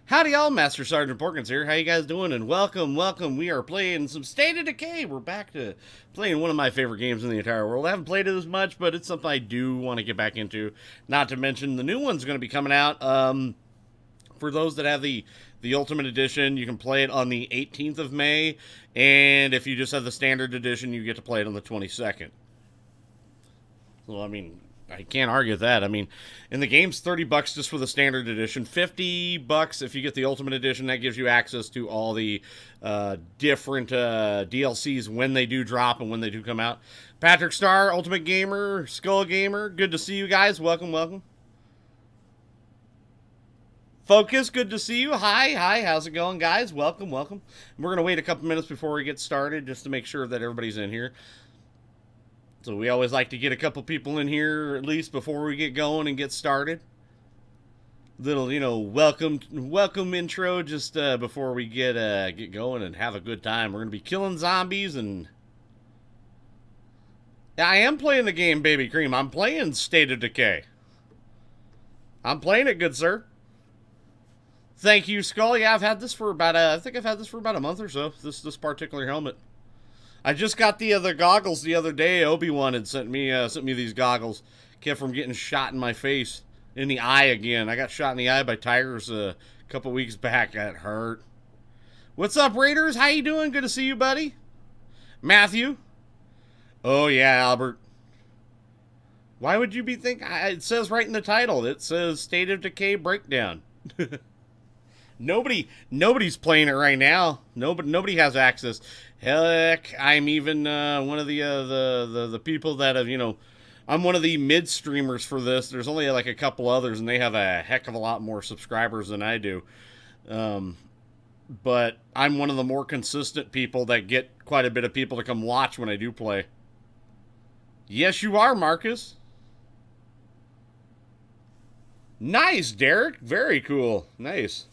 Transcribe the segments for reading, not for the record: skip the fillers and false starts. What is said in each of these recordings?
Howdy y'all, Master Sergeant Porkins here. How you guys doing? And welcome, welcome. We are playing some State of Decay. We're back to playing one of my favorite games in the entire world. I haven't played it as much, but it's something I do want to get back into. Not to mention the new one's going to be coming out. For those that have the Ultimate Edition, you can play it on the 18th of May. And if you just have the Standard Edition, you get to play it on the 22nd. So, I mean, I can't argue with that. I mean, and the game's $30 just for the Standard Edition. $50 if you get the Ultimate Edition. That gives you access to all the different DLCs when they do drop and when they do come out. Patrick Star, Ultimate Gamer, Skull Gamer, good to see you guys. Welcome, welcome. Focus, good to see you. Hi, how's it going, guys? Welcome, welcome. We're going to wait a couple minutes before we get started just to make sure that everybody's in here. So we always like to get a couple people in here at least before we get going and get started. Little, you know, welcome intro just before we get going and have a good time. We're gonna be killing zombies and yeah, I am playing the game, Baby Cream. I'm playing State of Decay. I'm playing it, good sir. Thank you, Skull. Yeah, I've had this for about I think I've had this for about a month or so. This particular helmet. I just got the other goggles the other day. Obi-Wan had sent me these goggles. Kept from getting shot in my face, in the eye again. I got shot in the eye by tigers a couple weeks back. That hurt. What's up, Raiders? How you doing? Good to see you, buddy. Matthew. Oh yeah, Albert. Why would you be thinking? It says right in the title. It says State of Decay Breakdown. Nobody's playing it right now. Nobody has access. Heck, I'm even one of the people that have, you know, I'm one of the mid streamers for this. There's only like a couple others, and they have a heck of a lot more subscribers than I do. But I'm one of the more consistent people that get quite a bit of people to come watch when I do play. Yes, you are, Marcus. Nice, Derek. Very cool. Nice.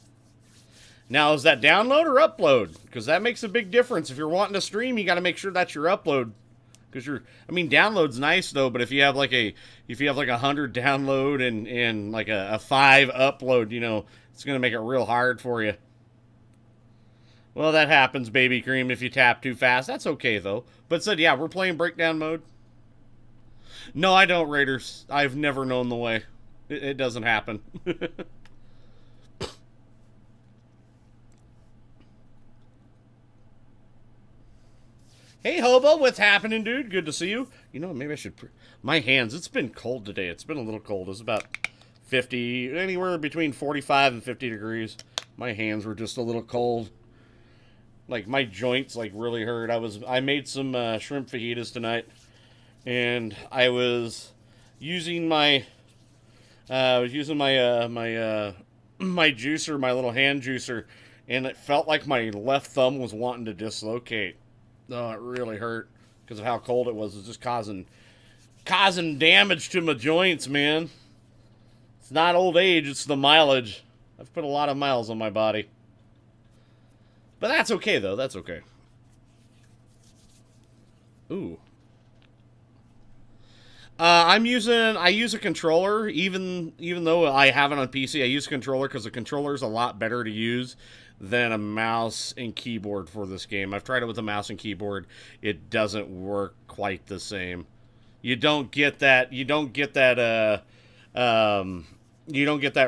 Now, is that download or upload? Because that makes a big difference. If you're wanting to stream, you got to make sure that's your upload. Because I mean, download's nice though, but if you have like 100 download and like a 5 upload, you know, it's gonna make it real hard for you. Well, that happens, Baby Cream, if you tap too fast. That's okay though. But said, yeah, we're playing breakdown mode. No, I don't, Raiders. I've never known the way. It doesn't happen. Hey, Hobo, what's happening, dude? Good to see you. You know, maybe I should... My hands, it's been cold today. It's been a little cold. It's about 50, anywhere between 45 and 50 degrees. My hands were just a little cold. Like, my joints, like, really hurt. I made some shrimp fajitas tonight. And I was using my... my juicer, my little hand juicer. And it felt like my left thumb was wanting to dislocate. Oh, it really hurt because of how cold it was. It's just causing damage to my joints, man. It's not old age, it's the mileage. I've put a lot of miles on my body. But that's okay, though. That's okay. Ooh. I use a controller, even though I have it on PC, I use a controller because the controller is a lot better to use than a mouse and keyboard for this game. I've tried it with a mouse and keyboard. It doesn't work quite the same. You don't get that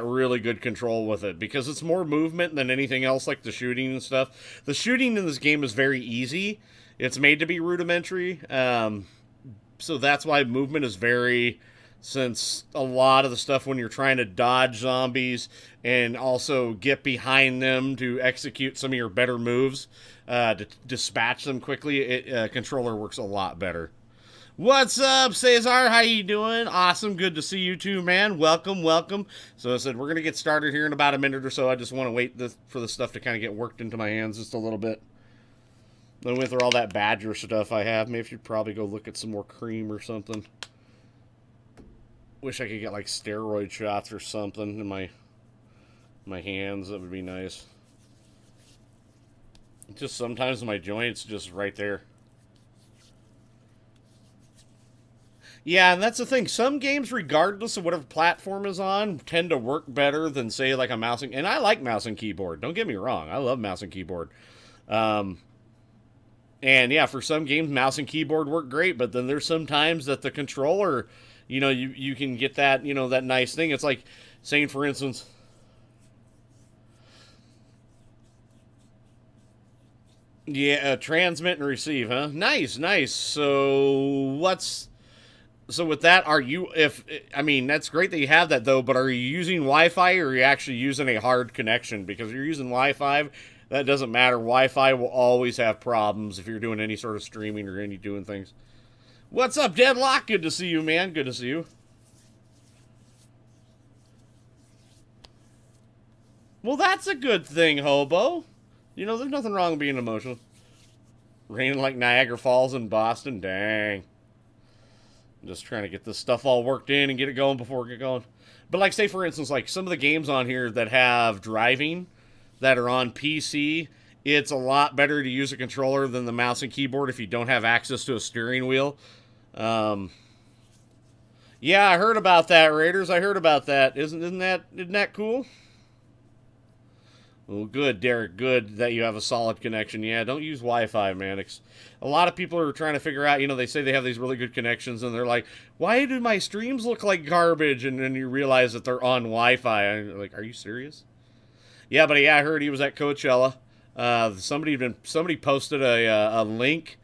really good control with it because it's more movement than anything else, like the shooting and stuff. The shooting in this game is very easy. It's made to be rudimentary. So that's why movement is very... Since a lot of the stuff when you're trying to dodge zombies and also get behind them to execute some of your better moves, to dispatch them quickly, controller works a lot better. What's up, Cesar? How you doing? Awesome. Good to see you too, man. Welcome, welcome. So I said we're going to get started here in about a minute or so. I just want to wait for the stuff to kind of get worked into my hands just a little bit. Then with all that Badger stuff I have, maybe I should probably go look at some more cream or something. Wish I could get like steroid shots or something in my hands. That would be nice. Just sometimes my joints just right there. Yeah, and that's the thing. Some games, regardless of whatever platform is on, tend to work better than, say, like a mouse and I like mouse and keyboard. Don't get me wrong. I love mouse and keyboard. And yeah, for some games, mouse and keyboard work great, but then there's some times that the controller, you know, you can get that, you know, that nice thing. It's like saying, for instance, yeah, transmit and receive, huh? Nice, nice. So with that, are you, if, I mean, that's great that you have that, though, but are you using Wi-Fi or are you actually using a hard connection? Because if you're using Wi-Fi, that doesn't matter. Wi-Fi will always have problems if you're doing any sort of streaming or any doing things. What's up, Deadlock? Good to see you, man. Good to see you. Well, that's a good thing, Hobo. You know, there's nothing wrong with being emotional. Raining like Niagara Falls in Boston. Dang. I'm just trying to get this stuff all worked in and get it going before we get going. But like, say, for instance, like some of the games on here that have driving that are on PC, it's a lot better to use a controller than the mouse and keyboard if you don't have access to a steering wheel. Yeah, I heard about that, Raiders. I heard about that. Isn't that cool? Well, good, Derek. Good that you have a solid connection. Yeah, don't use Wi-Fi, man. A lot of people are trying to figure out, you know, they say they have these really good connections, and they're like, why do my streams look like garbage? And then you realize that they're on Wi-Fi. I'm like, are you serious? Yeah, but yeah, I heard he was at Coachella. Somebody posted a link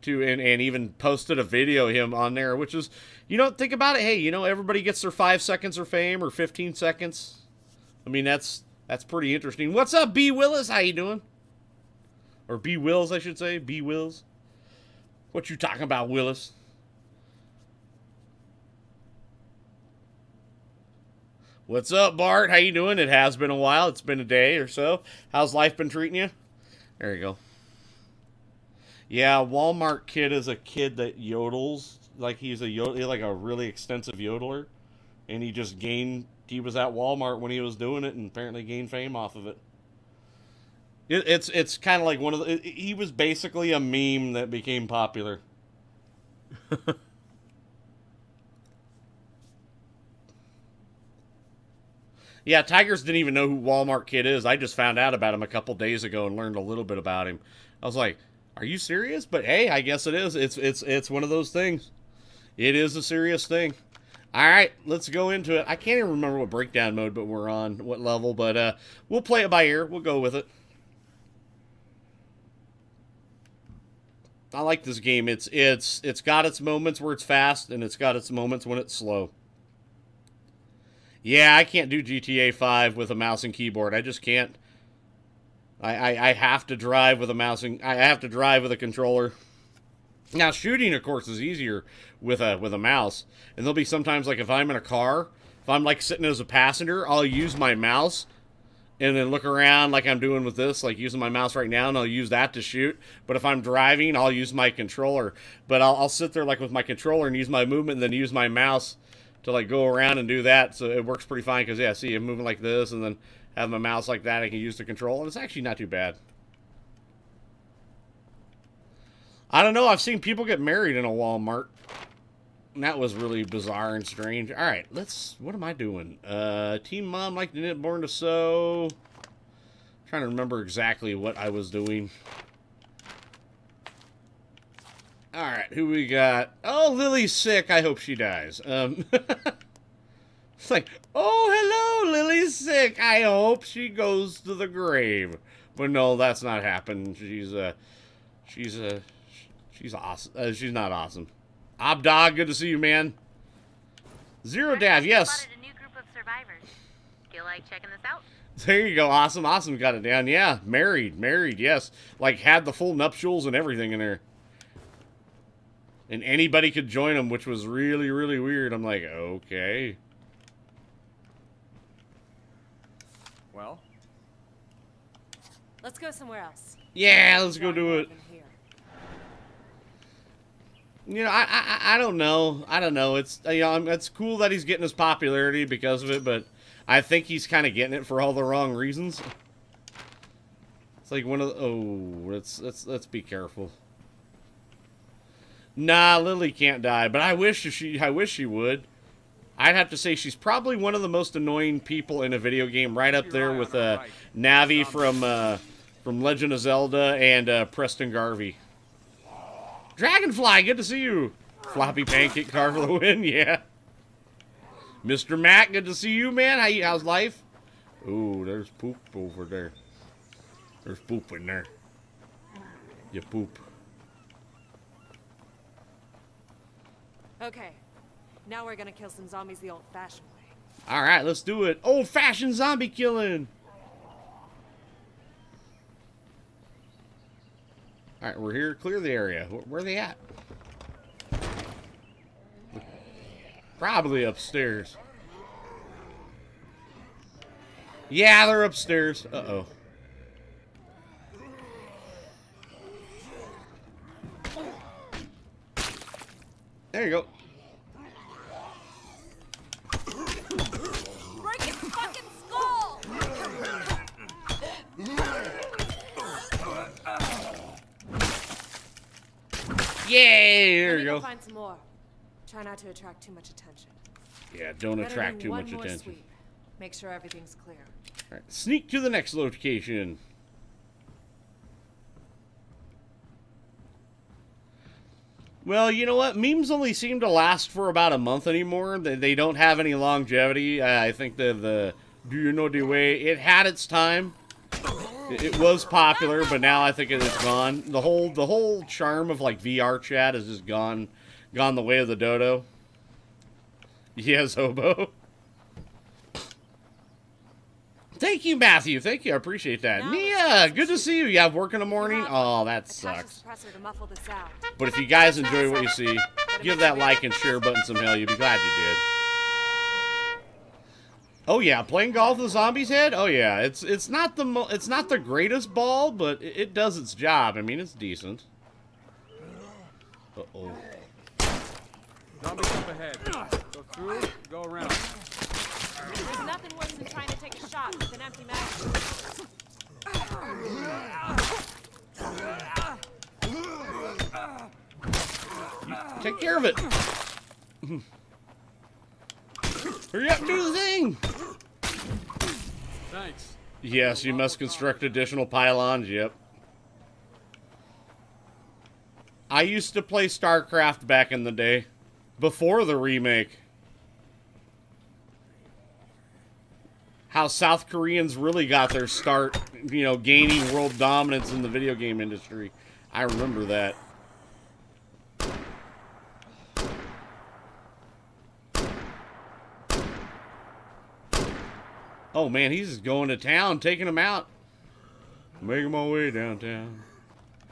to, and even posted a video of him on there, which is, you know, think about it. Hey, you know, everybody gets their 5 seconds of fame or 15 seconds. I mean, that's pretty interesting. What's up, B. Willis? How you doing? Or B. Wills, I should say. B. Wills. What you talking about, Willis? What's up, Bart? How you doing? It has been a while. It's been a day or so. How's life been treating you? There you go. Yeah, Walmart kid is a kid that yodels. Like he's like a really extensive yodeler. And he just gained... He was at Walmart when he was doing it and apparently gained fame off of it. It's kind of like one of the... He was basically a meme that became popular. Yeah, Tigers didn't even know who Walmart Kid is. I just found out about him a couple days ago and learned a little bit about him. I was like, are you serious? But hey, I guess it is. It's one of those things. It is a serious thing. All right, let's go into it. I can't even remember what breakdown mode but we're on, what level, but we'll play it by ear. We'll go with it. I like this game. It's got its moments where it's fast, and it's got its moments when it's slow. Yeah, I can't do GTA 5 with a mouse and keyboard. I just can't. I have to drive with a mouse and I have to drive with a controller. Now, shooting, of course, is easier with a mouse. And there'll be sometimes, like, if I'm in a car, if I'm, like, sitting as a passenger, I'll use my mouse and then look around like I'm doing with this, like using my mouse right now, and I'll use that to shoot. But if I'm driving, I'll use my controller. But I'll sit there, like, with my controller and use my movement and then use my mouse to, like, go around and do that. So it works pretty fine because, yeah, see, I'm moving like this and then have my mouse like that. I can use the control, and it's actually not too bad. I don't know. I've seen people get married in a Walmart. And that was really bizarre and strange. All right, what am I doing? Team Mom like to knit, born to sew. Trying to remember exactly what I was doing. All right, who we got? Oh, Lily's sick. I hope she dies. It's like, oh, hello, Lily's sick. I hope she goes to the grave. But no, that's not happening. She's awesome. She's not awesome. Obdog, good to see you, man. Zero Dav, yes. Spotted a new group of survivors. Feel like checking this out? There you go. Awesome, awesome. Got it down. Yeah, married, yes. Like, had the full nuptials and everything in there. And anybody could join them, which was really, really weird. I'm like, okay. Well? Let's go somewhere else. Yeah, let's go do it. You know, I don't know. I don't know. It's, you know, it's cool that he's getting his popularity because of it, but I think he's kind of getting it for all the wrong reasons. It's like one of the, oh, let's be careful. Nah, Lily can't die, but I wish she would. I'd have to say she's probably one of the most annoying people in a video game, right up there with Navi from Legend of Zelda and Preston Garvey. Dragonfly, good to see you. Floppy pancake car for the win, yeah. Mr. Mac, good to see you, man. How's life? Ooh, there's poop over there. There's poop in there. You poop. Okay, now we're gonna kill some zombies the old-fashioned way. All right, let's do it. Old-fashioned zombie killing. All right, we're here to clear the area. Where are they at? Probably upstairs. Yeah, they're upstairs. Uh-oh. There you go. Break his fucking skull! Yay! There you go. Find some more. Try not to attract too much attention. Yeah, don't attract too much attention. Sweep. Make sure everything's clear. All right, sneak to the next location. Well, you know what? Memes only seem to last for about a month anymore. They don't have any longevity. I think the Do You Know the Way, it had its time. It was popular, but now I think it's gone. The whole charm of like VR chat has just gone the way of the dodo. Yes, hobo. Thank you, Matthew. Thank you. I appreciate that. Nia, good to see you. You have work in the morning? Oh, that sucks. But if you guys enjoy what you see, give that like and share button some hell. You'll be glad you did. Oh yeah, playing golf with a zombie's head? Oh yeah, it's not the greatest ball, but it does its job. I mean, it's decent. Uh-oh. Zombies up ahead. Go through, go around. There's nothing worse than trying to take a shot with an empty magazine. Take care of it. Hurry up and do the thing. Thanks. Yes, you must construct additional pylons. Yep. I used to play StarCraft back in the day, before the remake. How South Koreans really got their start, you know, gaining world dominance in the video game industry. I remember that. Oh man, he's just going to town, taking him out. Making my way downtown.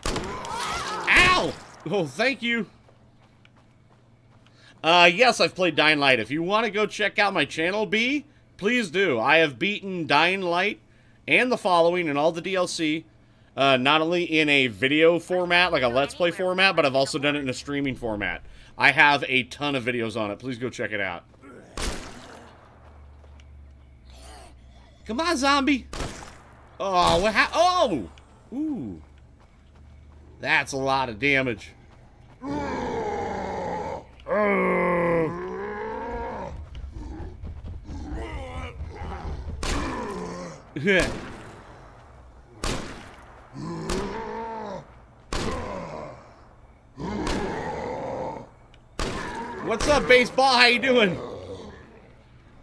Ow! Oh, thank you. Yes, I've played Dying Light. If you want to go check out my channel, B, please do. I have beaten Dying Light and The Following and all the DLC, not only in a video format, like a Let's Play format, but I've also done it in a streaming format. I have a ton of videos on it. Please go check it out. Come on, zombie. Oh, what oh! Ooh. That's a lot of damage. What's up, baseball? How you doing?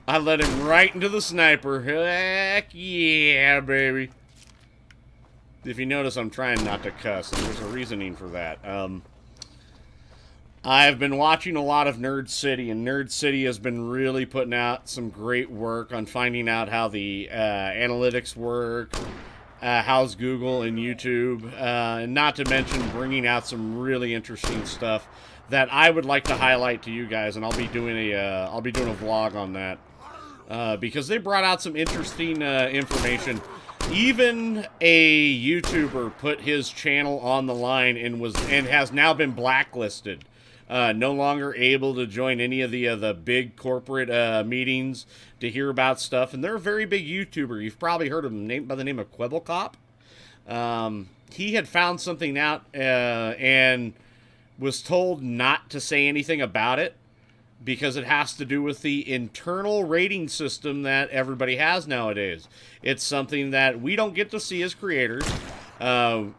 I let him right into the sniper. Heck yeah, baby. If you notice, I'm trying not to cuss, and there's a reasoning for that. I've been watching a lot of Nerd City, and Nerd City has been really putting out some great work on finding out how the analytics work, how's Google and YouTube, and not to mention bringing out some really interesting stuff that I would like to highlight to you guys, and I'll be doing a vlog on that. Because they brought out some interesting information. Even a YouTuber put his channel on the line and has now been blacklisted. No longer able to join any of the big corporate meetings to hear about stuff. And they're a very big YouTuber. You've probably heard of him by the name of Quebblecop. He had found something out and was told not to say anything about it because it has to do with the internal rating system that everybody has nowadays. It's something that we don't get to see as creators, and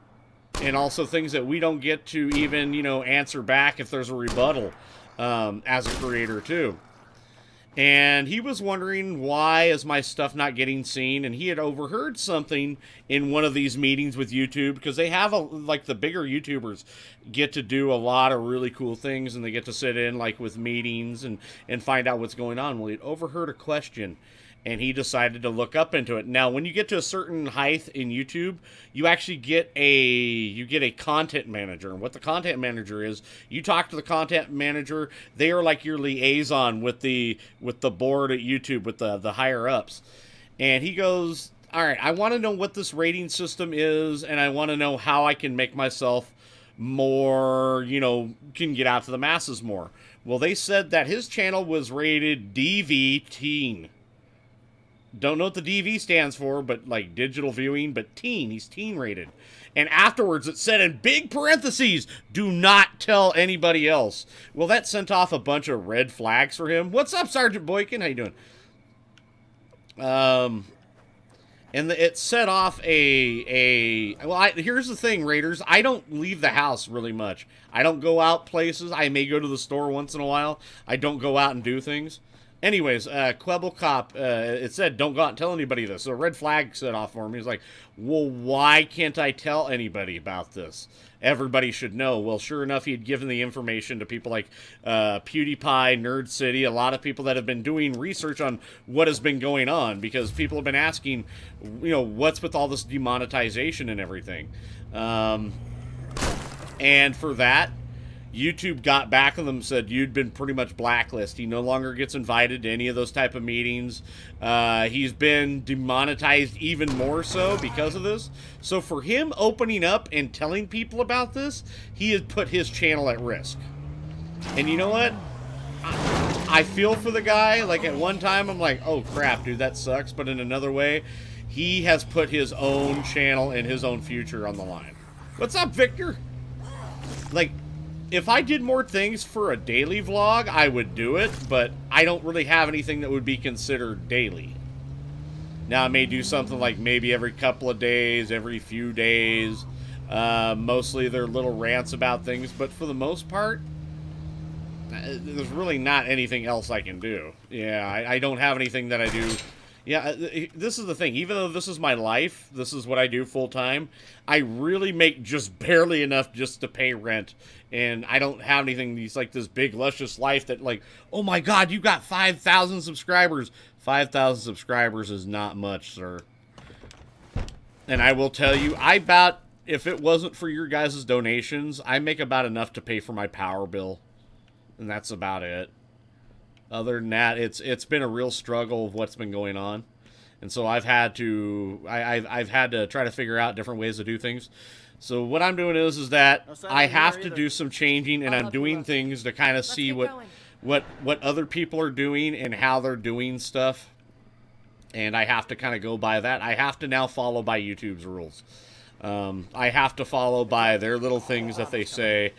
also things that we don't get to even, you know, answer back if there's a rebuttal as a creator too. And he was wondering, why is my stuff not getting seen? And he had overheard something in one of these meetings with YouTube, because they have, like, the bigger YouTubers get to do a lot of really cool things, and they get to sit in, like, with meetings and find out what's going on. Well, he'd overheard a question, and he decided to look up into it. Now, when you get to a certain height in YouTube, you actually get a content manager. And what the content manager is, you talk to the content manager. They are like your liaison with the board at YouTube, with the higher ups. And he goes, all right, I want to know what this rating system is, and I want to know how I can make myself more, you know, can get out to the masses more. Well, they said that his channel was rated DV teen. Don't know what the DV stands for, but like digital viewing, but teen. He's teen rated. And afterwards it said in big parentheses, do not tell anybody else. Well, that sent off a bunch of red flags for him. What's up, Sergeant Boykin? How you doing? And it set off well, here's the thing, Raiders. I don't leave the house really much. I don't go out places. I may go to the store once in a while. I don't go out and do things. Anyways, Quebble Cop, it said, don't go out and tell anybody this. So a red flag set off for him. He was like, well, why can't I tell anybody about this? Everybody should know. Well, sure enough, he had given the information to people like PewDiePie, Nerd City, a lot of people that have been doing research on what has been going on, because people have been asking, you know, what's with all this demonetization and everything. And for that, YouTube got back on them and said, you'd been pretty much blacklisted. He no longer gets invited to any of those type of meetings. He's been demonetized even more so because of this. So for him opening up and telling people about this, he has put his channel at risk. And you know what? I feel for the guy. Like, at one time, I'm like, oh, crap, dude, that sucks. But in another way, he has put his own channel and his own future on the line. What's up, Victor? Like, if I did more things for a daily vlog, I would do it, but I don't really have anything that would be considered daily. Now, I may do something like maybe every couple of days, every few days. Mostly they're little rants about things, but for the most part, there's really not anything else I can do. Yeah, I don't have anything that I do. Yeah, this is the thing. Even though this is my life, this is what I do full time, I really make just barely enough just to pay rent. And I don't have anything that's like this big, luscious life that, like, oh my God, you got 5,000 subscribers. 5,000 subscribers is not much, sir. And I will tell you, if it wasn't for your guys' donations, I make about enough to pay for my power bill. And that's about it. Other than that, it's been a real struggle of what's been going on, and so I've had to try to figure out different ways to do things. So what I'm doing is that I have to do some changing, and I'm doing things to kind of see what other people are doing and how they're doing stuff, and I have to kind of go by that. I have to now follow by YouTube's rules. I have to follow by their little things that they say.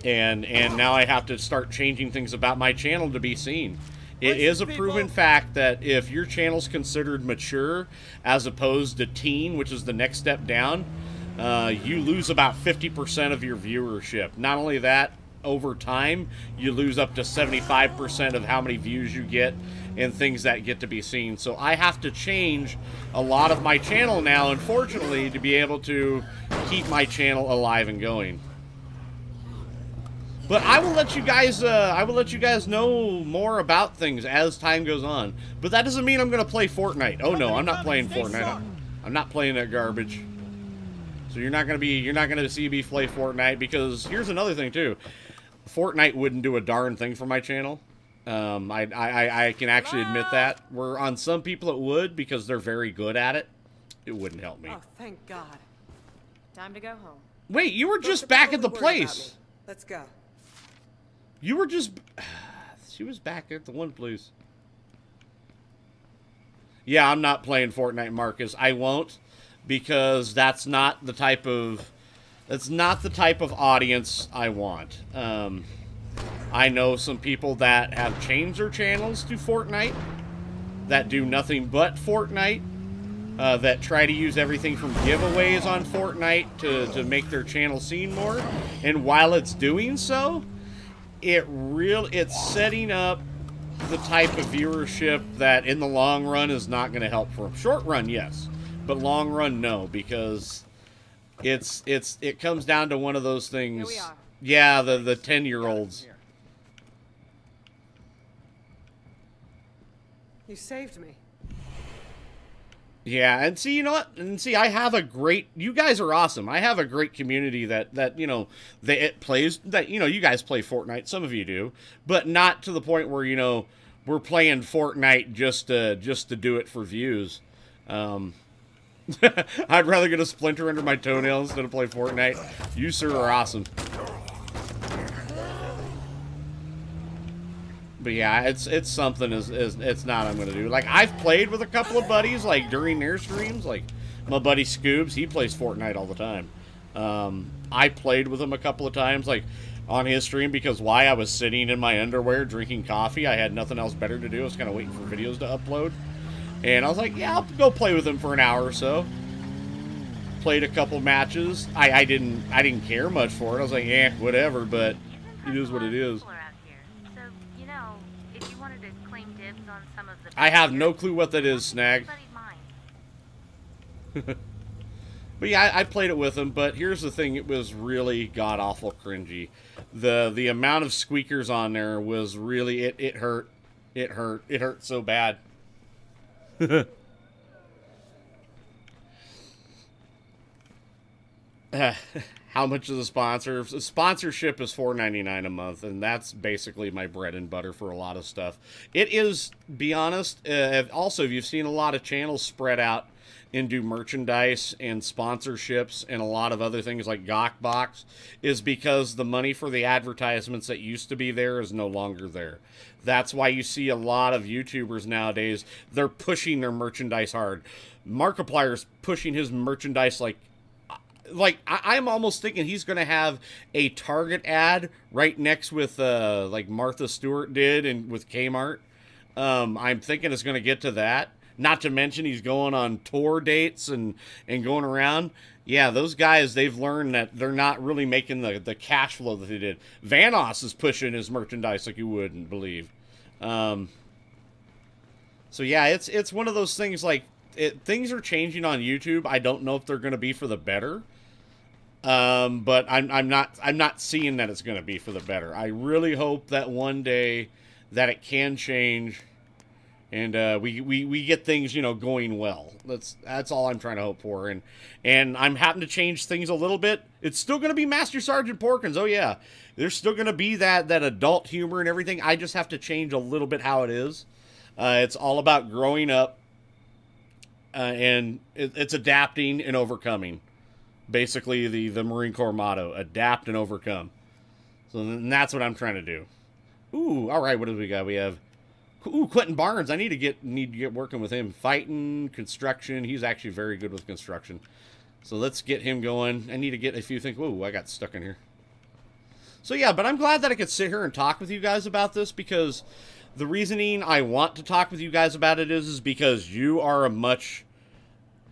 And now I have to start changing things about my channel to be seen. It is a proven fact that if your channel's considered mature as opposed to teen, which is the next step down, you lose about 50% of your viewership. Not only that, over time, you lose up to 75% of how many views you get and things that get to be seen. So I have to change a lot of my channel now, unfortunately, to be able to keep my channel alive and going. But I will let you guys know more about things as time goes on. But that doesn't mean I'm gonna play Fortnite. Oh no, I'm not playing Fortnite. I'm not playing that garbage. So you're not gonna see me play Fortnite, because here's another thing too. Fortnite wouldn't do a darn thing for my channel. I can actually admit that. Where on some people it would, because they're very good at it. It wouldn't help me. Oh, thank God. Time to go home. Wait, you were just back at the place. Let's go. You were just... She was back at the one place. Yeah, I'm not playing Fortnite, Marcus. I won't, because that's not the type of That's not the type of audience I want. I know some people that have changed their channels to Fortnite, that do nothing but Fortnite, that try to use everything from giveaways on Fortnite to make their channel seen more. And while it's doing so, it's setting up the type of viewership that in the long run is not going to help for them. Short run, yes, but long run, no, because it comes down to one of those things. Here we are. Yeah, the 10-year-olds. You saved me. Yeah, and see, you know what? And see, I have a great... You guys are awesome. I have a great community that you know, it plays... That, you know, you guys play Fortnite. Some of you do. But not to the point where, you know, we're playing Fortnite just to do it for views. I'd rather get a splinter under my toenail instead of play Fortnite. You, sir, are awesome. But yeah, it's something it's not I'm gonna do. Like, I've played with a couple of buddies, like during their streams, like my buddy Scoobs, he plays Fortnite all the time. I played with him a couple of times, like on his stream, because why? I was sitting in my underwear drinking coffee. I had nothing else better to do. I was kind of waiting for videos to upload, and I was like, yeah, I'll go play with him for an hour or so. Played a couple matches. I didn't care much for it. I was like, yeah, whatever, but it is what it is. I have no clue what that is, Snag. But yeah, I played it with him, but here's the thing, it was really god-awful cringy. The amount of squeakers on there was really, it hurt. It hurt. It hurt so bad. How much is the sponsor? The sponsorship is $4.99 a month, and that's basically my bread and butter for a lot of stuff. It is, be honest, also, if you've seen a lot of channels spread out into merchandise and sponsorships and a lot of other things like Gawkbox, is because the money for the advertisements that used to be there is no longer there. That's why you see a lot of YouTubers nowadays, they're pushing their merchandise hard. Markiplier's pushing his merchandise like I'm almost thinking he's going to have a Target ad right next with, like Martha Stewart did and with Kmart. I'm thinking it's going to get to that. Not to mention he's going on tour dates and going around. Yeah, those guys, they've learned that they're not really making the cash flow that they did. Vanoss is pushing his merchandise like you wouldn't believe. So yeah, it's one of those things like, things are changing on YouTube. I don't know if they're going to be for the better. But I'm not seeing that it's going to be for the better. I really hope that one day that it can change, and we get things, you know, going well. That's all I'm trying to hope for. And I'm having to change things a little bit. It's still going to be Master Sergeant Porkins. Oh yeah, there's still going to be that adult humor and everything. I just have to change a little bit how it is. It's all about growing up, and it's adapting and overcoming. Basically, the Marine Corps motto, adapt and overcome. So that's what I'm trying to do. Ooh, all right, what do we got? We have, ooh, Quentin Barnes. I need to get working with him. Fighting, construction. He's actually very good with construction. So let's get him going. I need to get a few things. Whoa, I got stuck in here. So yeah, but I'm glad that I could sit here and talk with you guys about this, because the reasoning I want to talk with you guys about it is because you are a much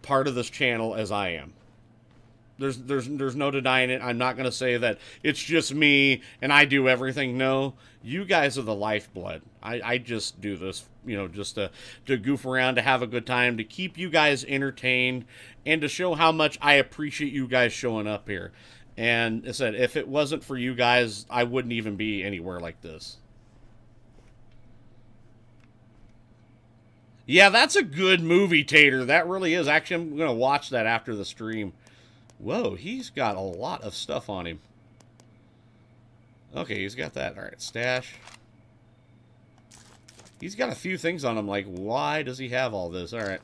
part of this channel as I am. There's no denying it. I'm not going to say that it's just me and I do everything. No, you guys are the lifeblood. I just do this, you know, just to goof around, to have a good time, to keep you guys entertained, and to show how much I appreciate you guys showing up here. And I said, if it wasn't for you guys, I wouldn't even be anywhere like this. Yeah, that's a good movie, Tater. That really is. Actually, I'm going to watch that after the stream. Whoa, he's got a lot of stuff on him. Okay, he's got that. All right, stash. He's got a few things on him, like, why does he have all this? All right.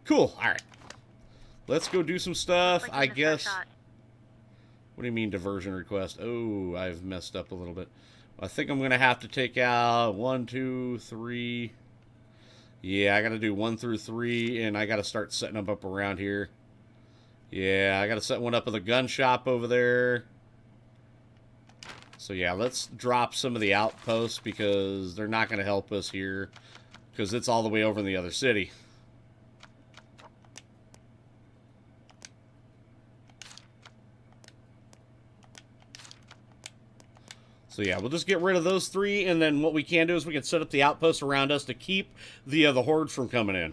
Cool, all right. Let's go do some stuff, I guess. What do you mean, diversion request? Oh, I've messed up a little bit. I think I'm going to have to take out 1, 2, 3. Yeah, I got to do 1 through 3, and I got to start setting them up around here. Yeah, I gotta set one up with a gun shop over there. So yeah, let's drop some of the outposts because they're not gonna help us here because it's all the way over in the other city. So yeah, we'll just get rid of those 3, and then what we can do is we can set up the outposts around us to keep the hordes from coming in.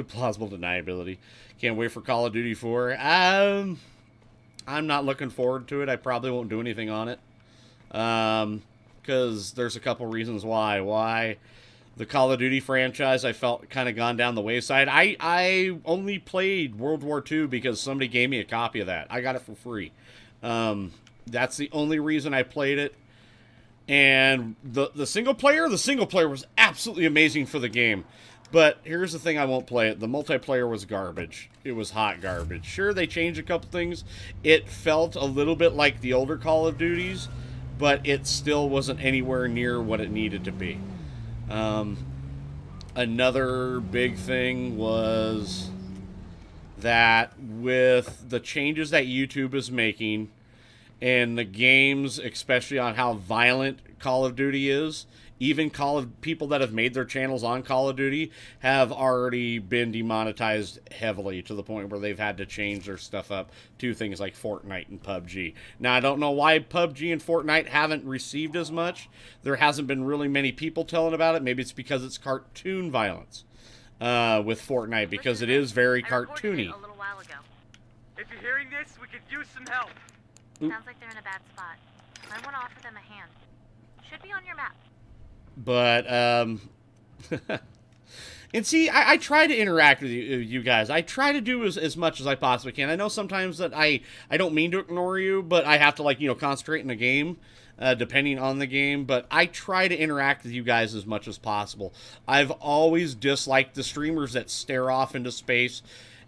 Plausible deniability. Can't wait for Call of Duty 4. I'm not looking forward to it. I probably won't do anything on it. Because there's a couple reasons why. Why the Call of Duty franchise I felt kind of gone down the wayside. I only played World War II because somebody gave me a copy of that. I got it for free. That's the only reason I played it. And the single player was absolutely amazing for the game. But here's the thing, I won't play it. The multiplayer was garbage. It was hot garbage. Sure, they changed a couple things. It felt a little bit like the older Call of Duties, but it still wasn't anywhere near what it needed to be. Another big thing was that with the changes that YouTube is making, and the games, especially on how violent Call of Duty is, even people that have made their channels on Call of Duty have already been demonetized heavily to the point where they've had to change their stuff up to things like Fortnite and PUBG. Now, I don't know why PUBG and Fortnite haven't received as much. There hasn't been really many people telling about it. Maybe it's because it's cartoon violence with Fortnite, because it is very cartoony. A little while ago. If you're hearing this, we could use some help. Sounds like they're in a bad spot. I want to offer them a hand. Should be on your map. But, and see, I try to interact with you guys. I try to do as much as I possibly can. I know sometimes that I don't mean to ignore you, but I have to, like, concentrate in the game, depending on the game. But I try to interact with you guys as much as possible. I've always disliked the streamers that stare off into space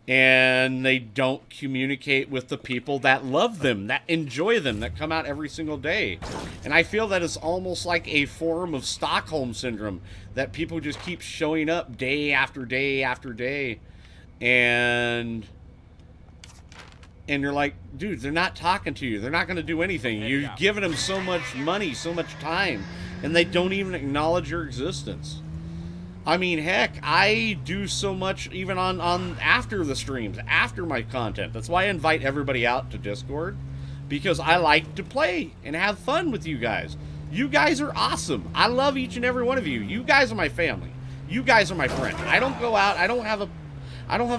and they don't communicate with the people that love them, that enjoy them, that come out every single day. And I feel that it's almost like a form of Stockholm Syndrome, that people just keep showing up day after day after day. And you're like, dude, they're not talking to you. They're not going to do anything. You've given them so much money, so much time, and they don't even acknowledge your existence. I mean, heck, I do so much even on after the streams, after my content. That's why I invite everybody out to Discord, because I like to play and have fun with you guys. You guys are awesome. I love each and every one of you. You guys are my family. You guys are my friends. I don't go out. I don't have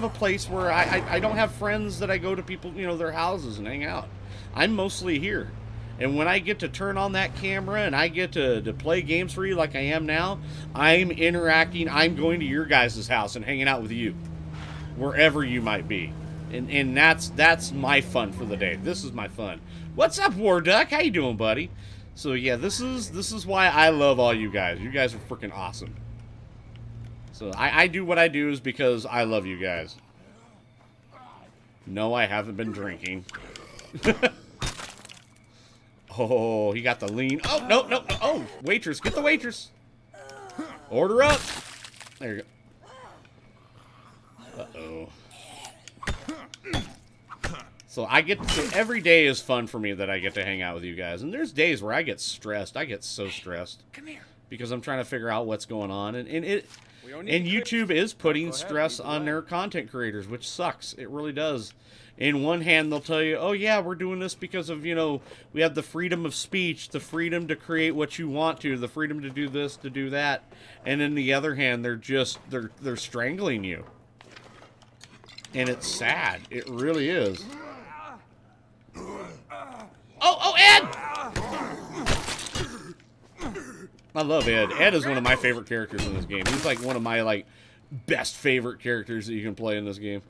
a place where I don't have friends that I go to people, their houses and hang out. I'm mostly here. And when I get to turn on that camera and I get to play games for you like I am now, I'm interacting. I'm going to your guys' house and hanging out with you, wherever you might be. And that's my fun for the day. This is my fun. What's up, War Duck? How you doing, buddy? So yeah, this is why I love all you guys. You guys are freaking awesome. So I do what I do is because I love you guys. No, I haven't been drinking. Oh, he got the lean. Oh, no, no, no. Oh, waitress. Get the waitress. Order up. There you go. Uh-oh. So every day is fun for me that I get to hang out with you guys. And there's days where I get stressed. I get so stressed. Come here. Because I'm trying to figure out what's going on. And YouTube is putting stress on their content creators, which sucks. It really does. In one hand, they'll tell you, oh, yeah, we're doing this because of, we have the freedom of speech, the freedom to create what you want to, the freedom to do this, to do that. And in the other hand, they're strangling you. And it's sad. It really is. Oh, Ed! I love Ed. Ed is one of my favorite characters in this game. He's like one of my, best favorite characters that you can play in this game.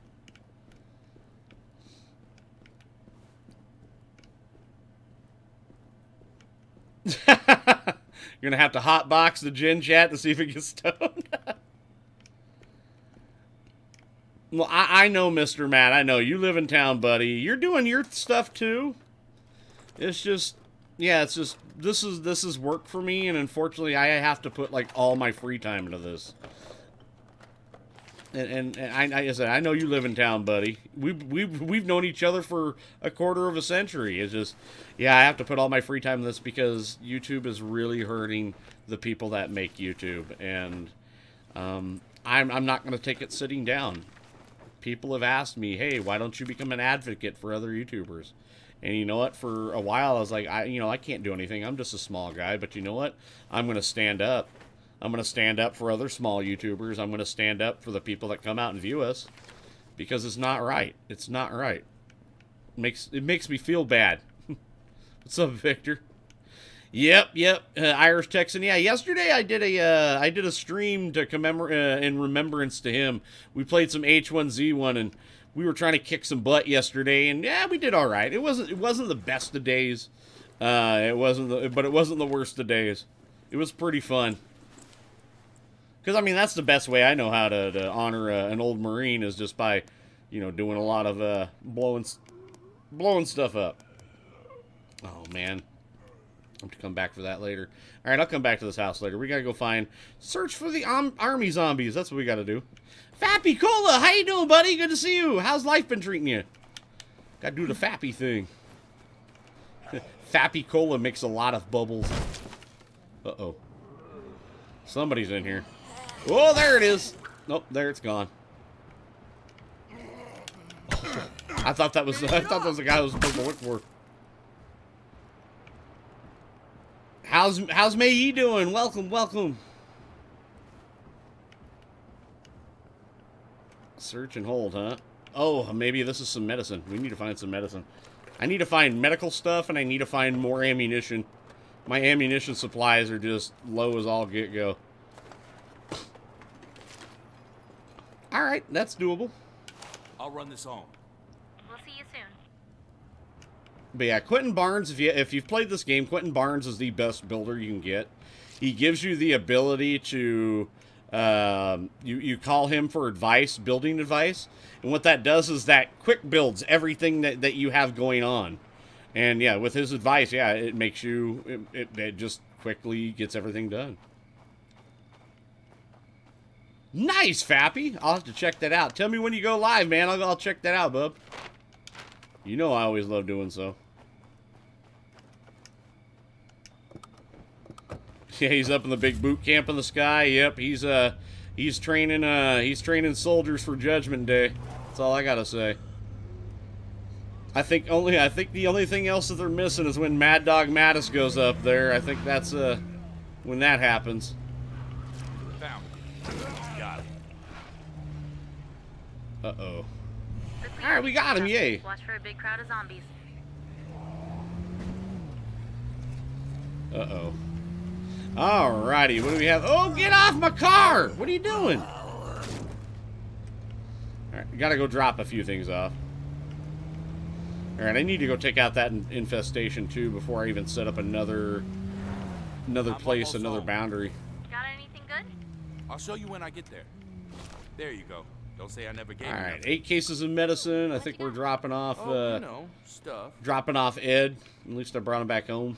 You're gonna have to hotbox the Gen chat to see if it gets stoned. Well, I know, Mr. Matt. I know you live in town, buddy. You're doing your stuff too. It's just, yeah. It's just this is work for me, and unfortunately, I have to put all my free time into this. And I said, I know you live in town, buddy. We've known each other for a quarter of a century. It's just, yeah, I have to put all my free time in this because YouTube is really hurting the people that make YouTube, and I'm not going to take it sitting down. People have asked me, hey, why don't you become an advocate for other YouTubers? And you know what? For a while, I was like, I can't do anything. I'm just a small guy. But you know what? I'm going to stand up. I'm going to stand up for other small YouTubers. I'm going to stand up for the people that come out and view us. Because it's not right. It's not right. It makes me feel bad. What's up, Victor? Yep. Irish Texan. Yeah, yesterday I did a stream to commemorate in remembrance to him. We played some H1Z1 and we were trying to kick some butt yesterday, and yeah, we did all right. It wasn't the best of days. But it wasn't the worst of days. It was pretty fun. Because, I mean, that's the best way I know how to honor an old Marine is just by, doing a lot of blowing stuff up. Oh, man. I have to come back for that later. All right, I'll come back to this house later. We got to go search for the army zombies. That's what we got to do. Fappy Cola, how you doing, buddy? Good to see you. How's life been treating you? Got to do the Fappy thing. Fappy Cola makes a lot of bubbles. Uh-oh. Somebody's in here. Oh, there it is. Nope, there it's gone. I thought that was the guy I was supposed to look for. How's May Yi doing? Welcome. Search and hold, huh? Oh, maybe this is some medicine. We need to find some medicine. I need to find medical stuff, and I need to find more ammunition. My ammunition supplies are just low as all get-go. Alright, that's doable. I'll run this home. We'll see you soon. But yeah, Quentin Barnes, if you've played this game, Quentin Barnes is the best builder you can get. He gives you the ability to... you call him for advice, building advice, and what that does is that quick builds everything that you have going on. And yeah, with his advice, yeah, it makes you, it just quickly gets everything done. Nice, Fappy! I'll have to check that out. Tell me when you go live, man. I'll check that out, bub. You know I always love doing so. Yeah, he's up in the big boot camp in the sky. Yep, he's training soldiers for Judgment Day. That's all I gotta say. I think the only thing else that they're missing is when Mad Dog Mattis goes up there. I think that's when that happens. Found. Got it. Uh-oh. Alright, we got him, yay. Watch for a big crowd of zombies. Uh-oh. Alrighty, what do we have? Oh, get off my car! What are you doing? Alright, gotta go drop a few things off. Alright, I need to go take out that infestation too before I even set up another place, another boundary. Got anything good? I'll show you when I get there. There you go. Don't say I never gave you. Alright, 8 cases of medicine. I think we're dropping off stuff. Dropping off Ed. At least I brought him back home.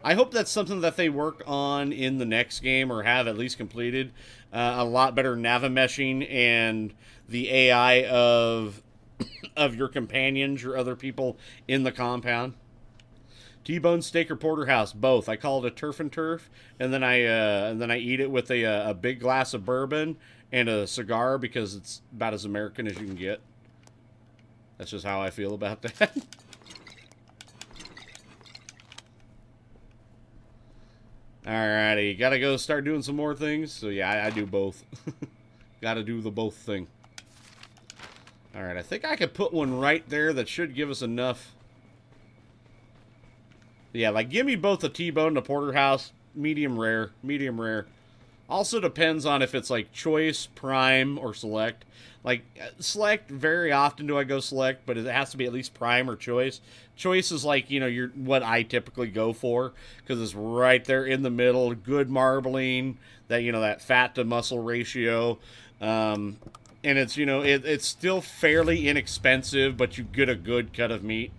I hope that's something that they work on in the next game or have at least completed. A lot better navimeshing and the AI of your companions, your other people in the compound. T-bone steak or porterhouse, both. I call it a turf and turf, and then I eat it with a big glass of bourbon and a cigar because it's about as American as you can get. That's just how I feel about that. Alrighty, gotta go start doing some more things. So yeah, I do both. Gotta do the both thing. Alright, I think I could put one right there that should give us enough. Yeah, like give me both a T-bone and a porterhouse. Medium rare. Medium rare. Also depends on if it's like choice, prime, or select. Like, select, very often do I go select, but it has to be at least prime or choice. Choice is like, what I typically go for, because it's right there in the middle, good marbling, that, that fat to muscle ratio. And it's, it's still fairly inexpensive, but you get a good cut of meat.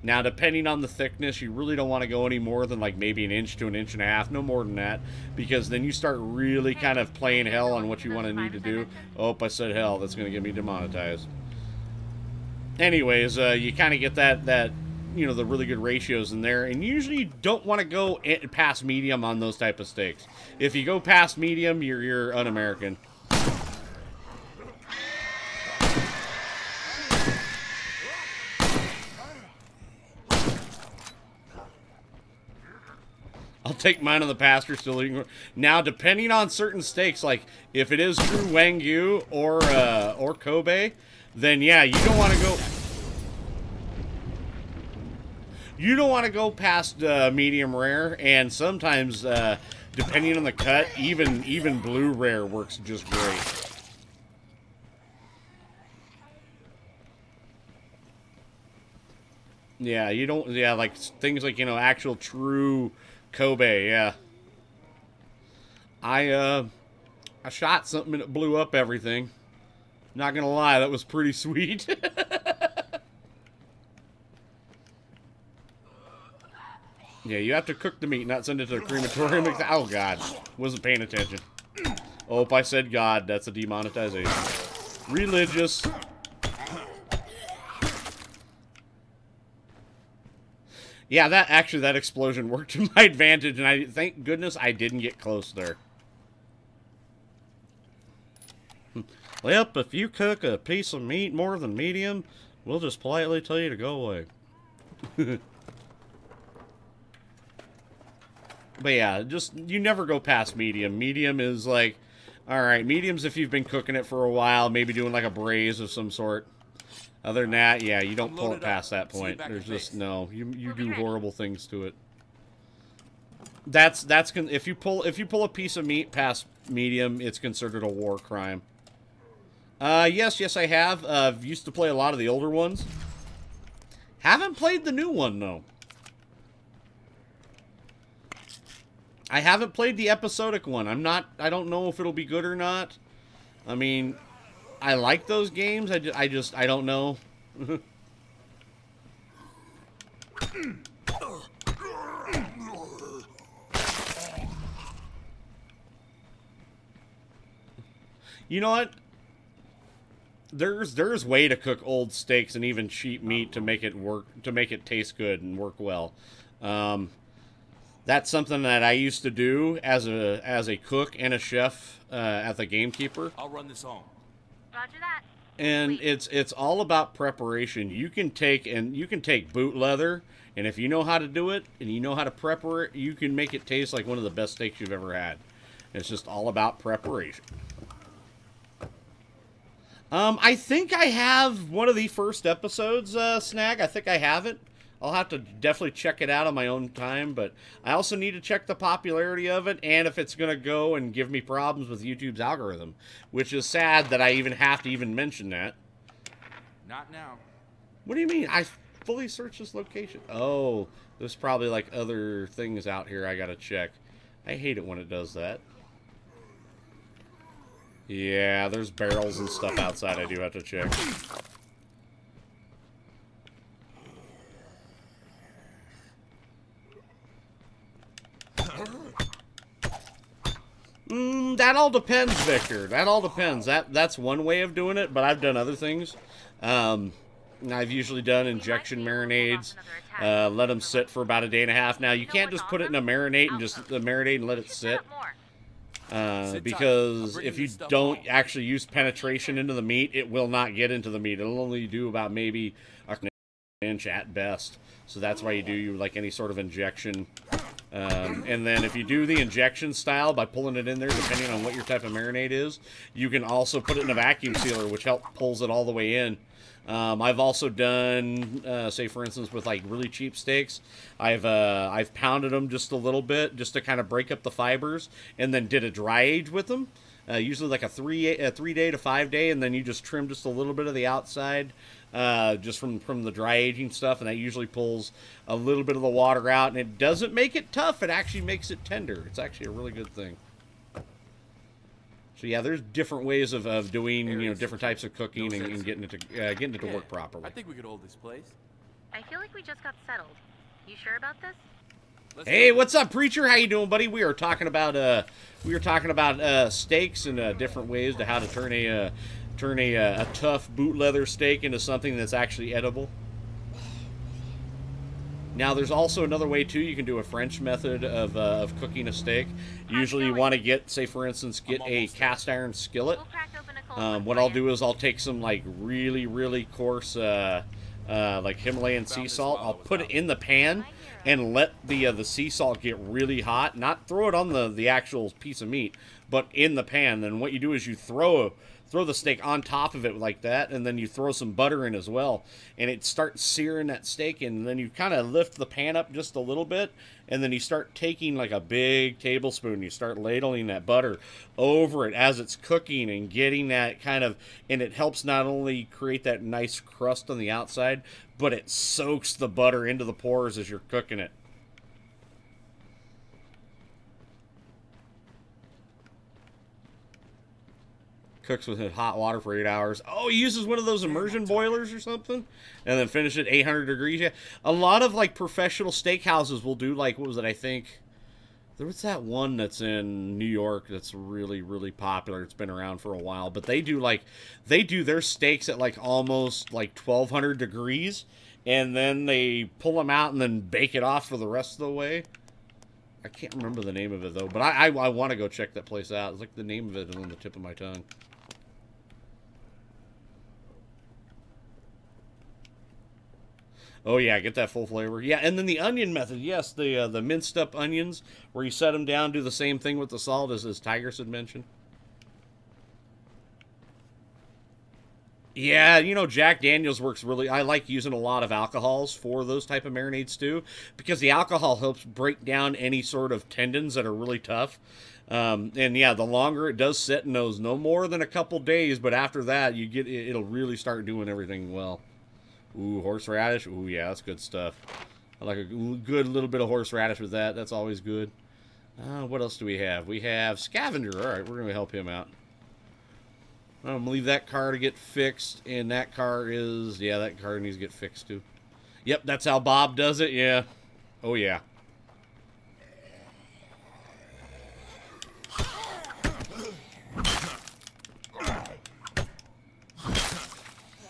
Now, depending on the thickness, you really don't want to go any more than like maybe 1 inch to 1.5 inches, no more than that, because then you start really kind of playing hell on what you want to need to do. Oh, I said hell. That's going to get me demonetized. Anyways, you kind of get that you know, the really good ratios in there, and usually you don't want to go past medium on those type of steaks. If you go past medium, you're un-American. I'll take mine on the pasture still. Now, depending on certain steaks, like if it is true Wagyu or Kobe, then yeah, you don't want to go. You don't want to go past medium rare, and sometimes, depending on the cut, even blue rare works just great. Yeah, you don't. Yeah, like things like, you know, actual true Kobe. Yeah, I shot something and it blew up everything. Not gonna lie, that was pretty sweet. Yeah, you have to cook the meat, not send it to the crematorium. Oh, God. Wasn't paying attention. Oh, if I said God, that's a demonetization. Religious. Yeah, that explosion worked to my advantage, and I thank goodness I didn't get close there. Well, if you cook a piece of meat more than medium, we'll just politely tell you to go away. But yeah, just, you never go past medium. Medium is like, alright, medium's if you've been cooking it for a while, maybe doing like a braise of some sort. Other than that, yeah, you don't pull it past that point. There's just, no, you do horrible things to it. That's if you pull a piece of meat past medium, it's considered a war crime. Yes, I have. I've used to play a lot of the older ones. Haven't played the new one, though. I haven't played the episodic one. I don't know if it'll be good or not. I mean, I like those games. I don't know. You know what? There's way to cook old steaks and even cheap meat to make it work, to make it taste good and work well. That's something that I used to do as a cook and a chef at the Gamekeeper. I'll run this home. Roger that. And it's all about preparation. You can take boot leather, and if you know how to do it and you know how to prep it, you can make it taste like one of the best steaks you've ever had. It's just all about preparation. I think I have one of the first episodes, Snag. I think I have it. I'll have to definitely check it out on my own time, but I also need to check the popularity of it and if it's going to go and give me problems with YouTube's algorithm, which is sad that I even have to even mention that. Not now. What do you mean? I fully searched this location. Oh, there's probably like other things out here I got to check. I hate it when it does that. Yeah, there's barrels and stuff outside I do have to check. That all depends, Victor. That all depends. That's one way of doing it, but I've done other things. I've usually done injection marinades. Let them sit for about a day and a half. Now, you can't just put it in a marinade and just marinate and let it sit. Because if you don't actually use penetration into the meat, it will not get into the meat. It'll only do about maybe an inch at best. So that's why you do like any sort of injection. And then if you do the injection style by pulling it in there, depending on what your type of marinade is, you can also put it in a vacuum sealer, which pulls it all the way in. I've also done, say for instance, with like really cheap steaks, I've pounded them just a little bit just to kind of break up the fibers, and then did a dry age with them. Usually like a 3-day to 5-day, and then you just trim just a little bit of the outside, just from the dry aging stuff, and that usually pulls a little bit of the water out, and it doesn't make it tough. It actually makes it tender. It's actually a really good thing. So yeah, there's different ways of doing, you know, different types of cooking and getting it to work properly. I think we could hold this place. I feel like we just got settled. You sure about this? Hey, what's up, preacher? How you doing, buddy? We were talking about steaks and different ways to how to turn a tough boot leather steak into something that's actually edible. Now, there's also another way too. You can do a French method of cooking a steak. Usually, you want to get, say, for instance, get a cast iron skillet. We'll crack open a cold one What for I'll ya. do is I'll take some like really coarse like Himalayan sea salt. I'll put it in the pan and let the sea salt get really hot. Not throw it on the actual piece of meat, but in the pan. Then what you do is you throw the steak on top of it like that, and then you throw some butter in as well, and it starts searing that steak, and then you kind of lift the pan up just a little bit, and then you start taking like a big tablespoon, you start ladling that butter over it as it's cooking and getting that kind of, and it helps not only create that nice crust on the outside, but it soaks the butter into the pores as you're cooking it. Cooks with hot water for 8 hours. Oh, he uses one of those immersion boilers or something, and then finish it 800 degrees. Yeah, a lot of like professional steakhouses will do like, what was it? I think there was that one that's in New York that's really popular. It's been around for a while, but they do their steaks at like almost like 1200 degrees, and then they pull them out and then bake it off for the rest of the way. I can't remember the name of it though, but I want to go check that place out. It's like the name of it is on the tip of my tongue. Oh yeah, get that full flavor. Yeah, and then the onion method. Yes, the minced up onions, where you set them down, do the same thing with the salt as Tigers had mentioned. Yeah, you know, Jack Daniels works really... I like using a lot of alcohols for those type of marinades too, because the alcohol helps break down any sort of tendons that are really tough. And yeah, the longer it does sit in those, no more than a couple days, but after that, it'll really start doing everything well. Ooh, horseradish. Ooh, yeah, that's good stuff. I like a good little bit of horseradish with that. That's always good. What else do we have? We have Scavenger. All right, we're going to help him out. I'm going to leave that car to get fixed, and that car is... Yeah, that car needs to get fixed, too. Yep, that's how Bob does it, yeah. Oh, yeah.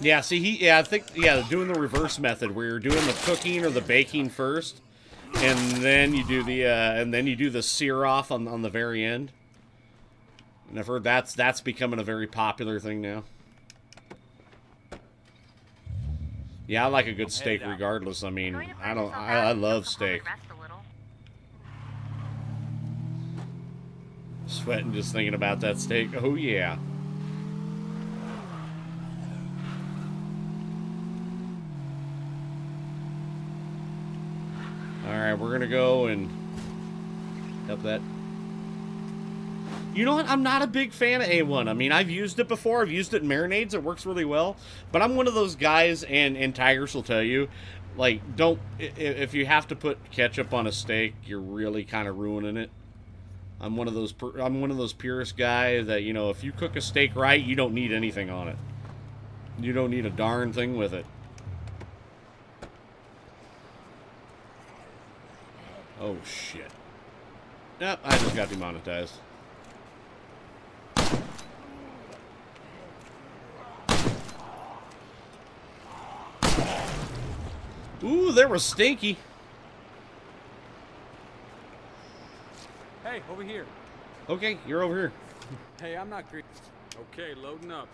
Yeah, see, I think, doing the reverse method where you're doing the cooking or the baking first, and then you do the sear off on the very end. And I've heard that's becoming a very popular thing now. Yeah, I like a good steak regardless. I mean, I love steak. Sweating just thinking about that steak. Oh yeah. Alright, we're gonna go and help that. You know what? I'm not a big fan of A1. I mean, I've used it before. I've used it in marinades. It works really well. But I'm one of those guys, and Tigers will tell you, like, if you have to put ketchup on a steak, you're really kind of ruining it. I'm one of those purist guys that, you know, if you cook a steak right, you don't need anything on it. You don't need a darn thing with it. Oh, shit. Nope, I just got demonetized. Ooh, there was Stinky. Hey, over here. Okay, you're over here. Hey, I'm not green. Okay, loading up.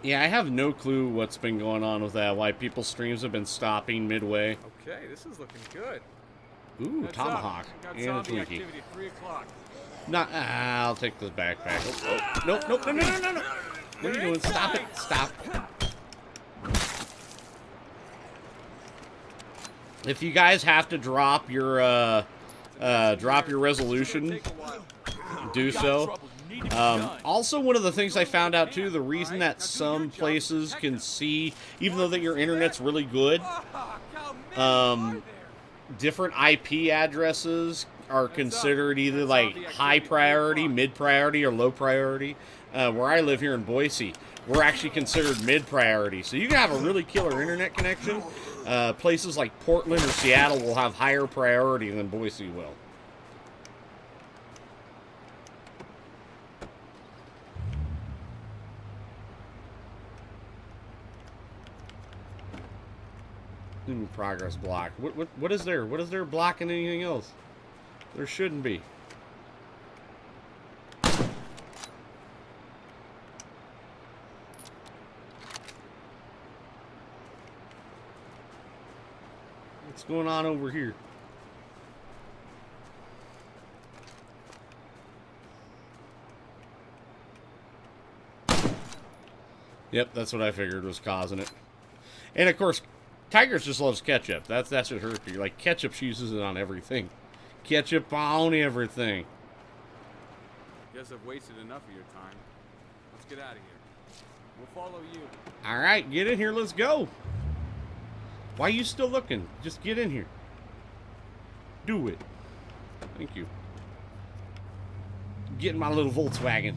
Yeah, I have no clue what's been going on with that, why people's streams have been stopping midway. Okay, this is looking good. Ooh, Heads Tomahawk. up. Got And a zombie Twinkie. activity at 3 o'clock. Nah, I'll take this backpack. Oh, nope, nope, no. What are you doing? Stop it. Stop. If you guys have to drop your resolution, do so. Also, one of the things I found out too, the reason that some places can see, even though that your internet's really good, different IP addresses are considered either like high priority, mid priority, or low priority. Where I live here in Boise, we're actually considered mid priority. So you can have a really killer internet connection. Places like Portland or Seattle will have higher priority than Boise will. Progress block. What is there? What is there blocking anything else? There shouldn't be. What's going on over here? Yep, that's what I figured was causing it. And of course, Tigers just loves ketchup. That's what hurts you. Like, ketchup, she uses it on everything. Ketchup on everything. Guess I've wasted enough of your time. Let's get out of here. We'll follow you. All right, get in here. Let's go. Why are you still looking? Just get in here. Do it. Thank you. Get in my little Volkswagen.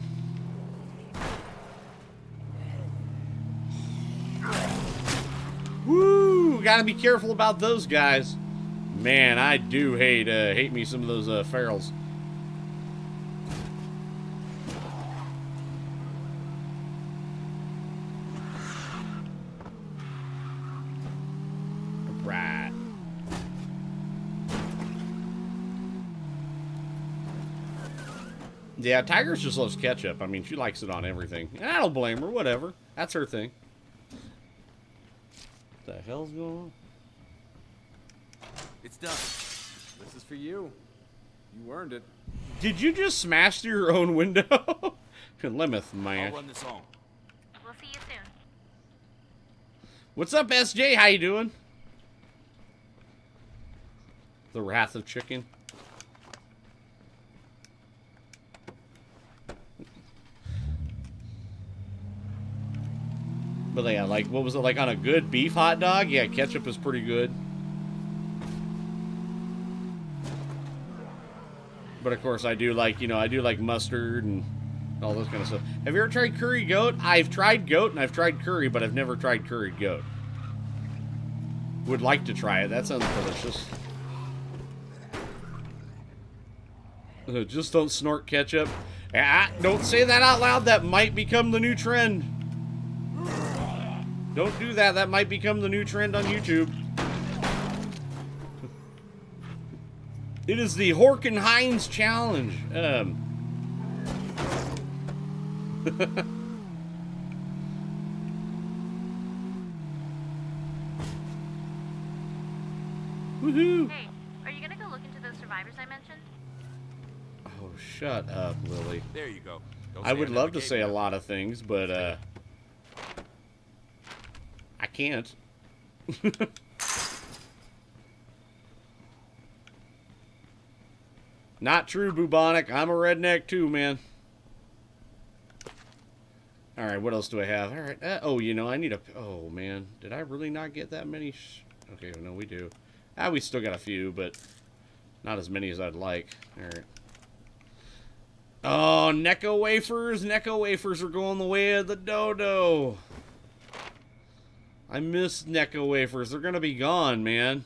Woo! Gotta be careful about those guys. Man, I do hate me some of those ferals. Right. Yeah, Tigers just loves ketchup. I mean, she likes it on everything. And I don't blame her. Whatever. That's her thing. What the hell's going on? It's done. This is for you. You earned it. Did you just smash through your own window? Lemeth, man. I'll run this home. We'll see you soon. What's up, SJ? How you doing? The Wrath of Chicken. But yeah, like, what was it like on a good beef hot dog? Yeah, ketchup is pretty good. But of course, I do like, I do like mustard and all this kind of stuff. Have you ever tried curry goat? I've tried goat and I've tried curry, but I've never tried curried goat. Would like to try it. That sounds delicious. Just don't snort ketchup. Ah, don't say that out loud. That might become the new trend. Don't do that. That might become the new trend on YouTube. It is the Horkin Heinz challenge. Woohoo! Hey, are you gonna go look into those survivors I mentioned? Oh, shut up, Lily. There you go. Don't I say would never love to gave say you a that. lot of things, but I can't. Not true, Bubonic. I'm a redneck too, man. Alright, what else do I have? Alright, oh, I need a... Oh, man. Did I really not get that many? Okay, no, we do. We still got a few, but not as many as I'd like. Alright. Oh, Necco wafers. Necco wafers are going the way of the dodo. I miss Necco wafers. They're going to be gone, man.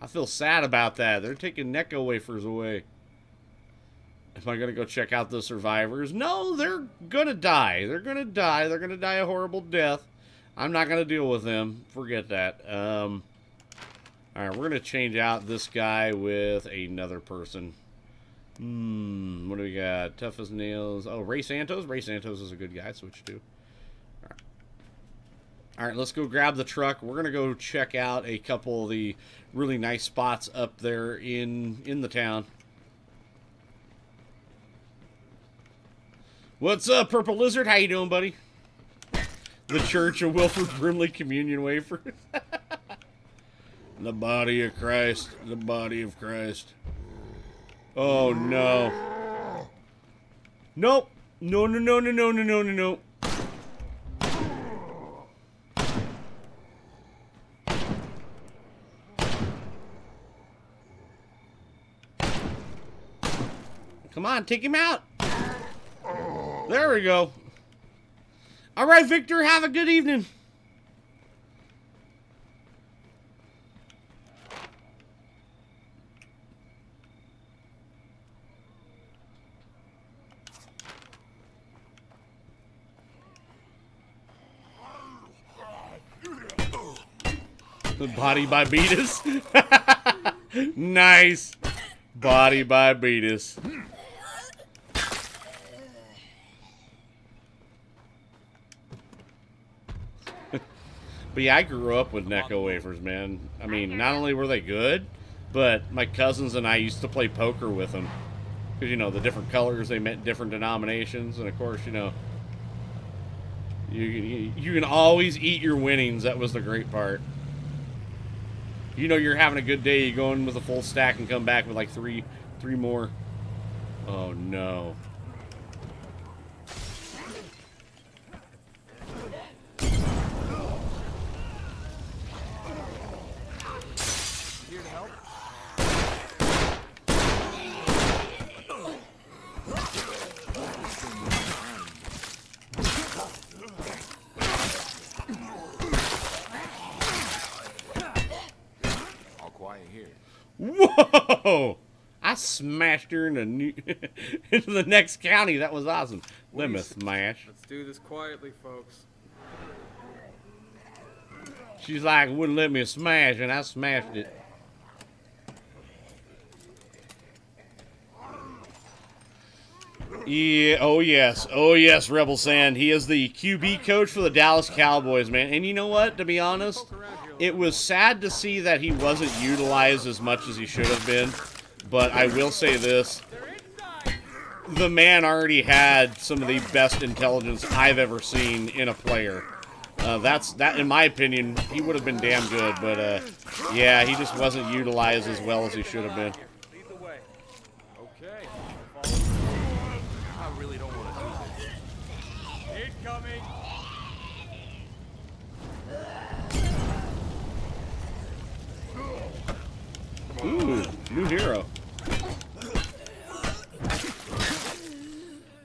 I feel sad about that. They're taking Necco wafers away. Am I going to go check out the survivors? No, they're going to die. They're going to die. They're going to die a horrible death. I'm not going to deal with them. Forget that. Alright, we're going to change out this guy with another person. What do we got? Tough as nails. Oh, Ray Santos. Ray Santos is a good guy. Switch to. Alright, let's go grab the truck. We're going to go check out a couple of the really nice spots up there in the town. What's up, Purple Lizard? How you doing, buddy? The Church of Wilford Brimley Communion Wafer. The body of Christ. The body of Christ. Oh, no. Nope. No, no, no, no, no, no, no, no, no. Come on, take him out. There we go. All right, Victor, have a good evening. Body by Beatus. Nice. Body by Beatus. But yeah, I grew up with Necco wafers, man. I mean, not only were they good, but my cousins and I used to play poker with them. Because, you know, the different colors, they meant different denominations. And, of course, you know, you can always eat your winnings. That was the great part. You know you're having a good day, you go in with a full stack and come back with like three more. Oh, no. Here to help? All quiet here. Whoa! I smashed her into the next county. That was awesome. Plymouth smash. Let's do this quietly, folks. She's like, wouldn't let me smash, and I smashed it. Yeah, oh yes, Rebel Sand. He is the QB coach for the Dallas Cowboys, man. And you know what, to be honest, it was sad to see that he wasn't utilized as much as he should have been. But I will say this, the man already had some of the best intelligence I've ever seen in a player. That, in my opinion, he would have been damn good. But, yeah, he just wasn't utilized as well as he should have been. Lead the way. Okay. I really don't want to do this. Incoming. Ooh, new hero.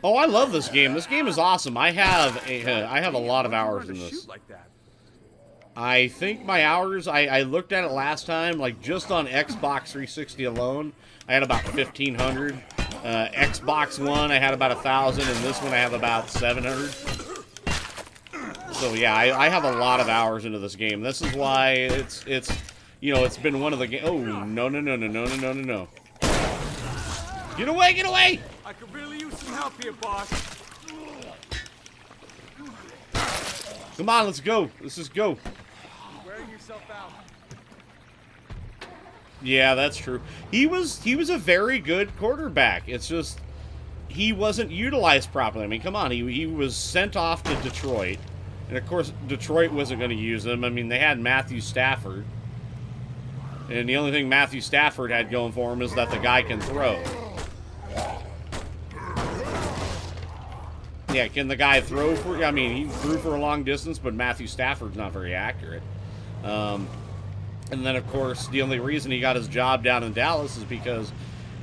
Oh, I love this game. This game is awesome. I have a lot of hours in this. Like that. I think my hours, I looked at it last time, like just on Xbox 360 alone, I had about 1,500. Xbox One, I had about 1,000, and this one I have about 700. So yeah, I have a lot of hours into this game. This is why it's you know, it's been one of the games. Oh, no. Get away, get away! I could really use some help here, boss. Come on, let's go. Let's just go. Wearing yourself out. Yeah, that's true. He was a very good quarterback. It's just he wasn't utilized properly. I mean, come on. He was sent off to Detroit. And of course, Detroit wasn't going to use him. I mean, they had Matthew Stafford. And the only thing Matthew Stafford had going for him is that the guy can throw. Yeah, can the guy throw for... I mean, he threw for a long distance, but Matthew Stafford's not very accurate. And then, of course, the only reason he got his job down in Dallas is because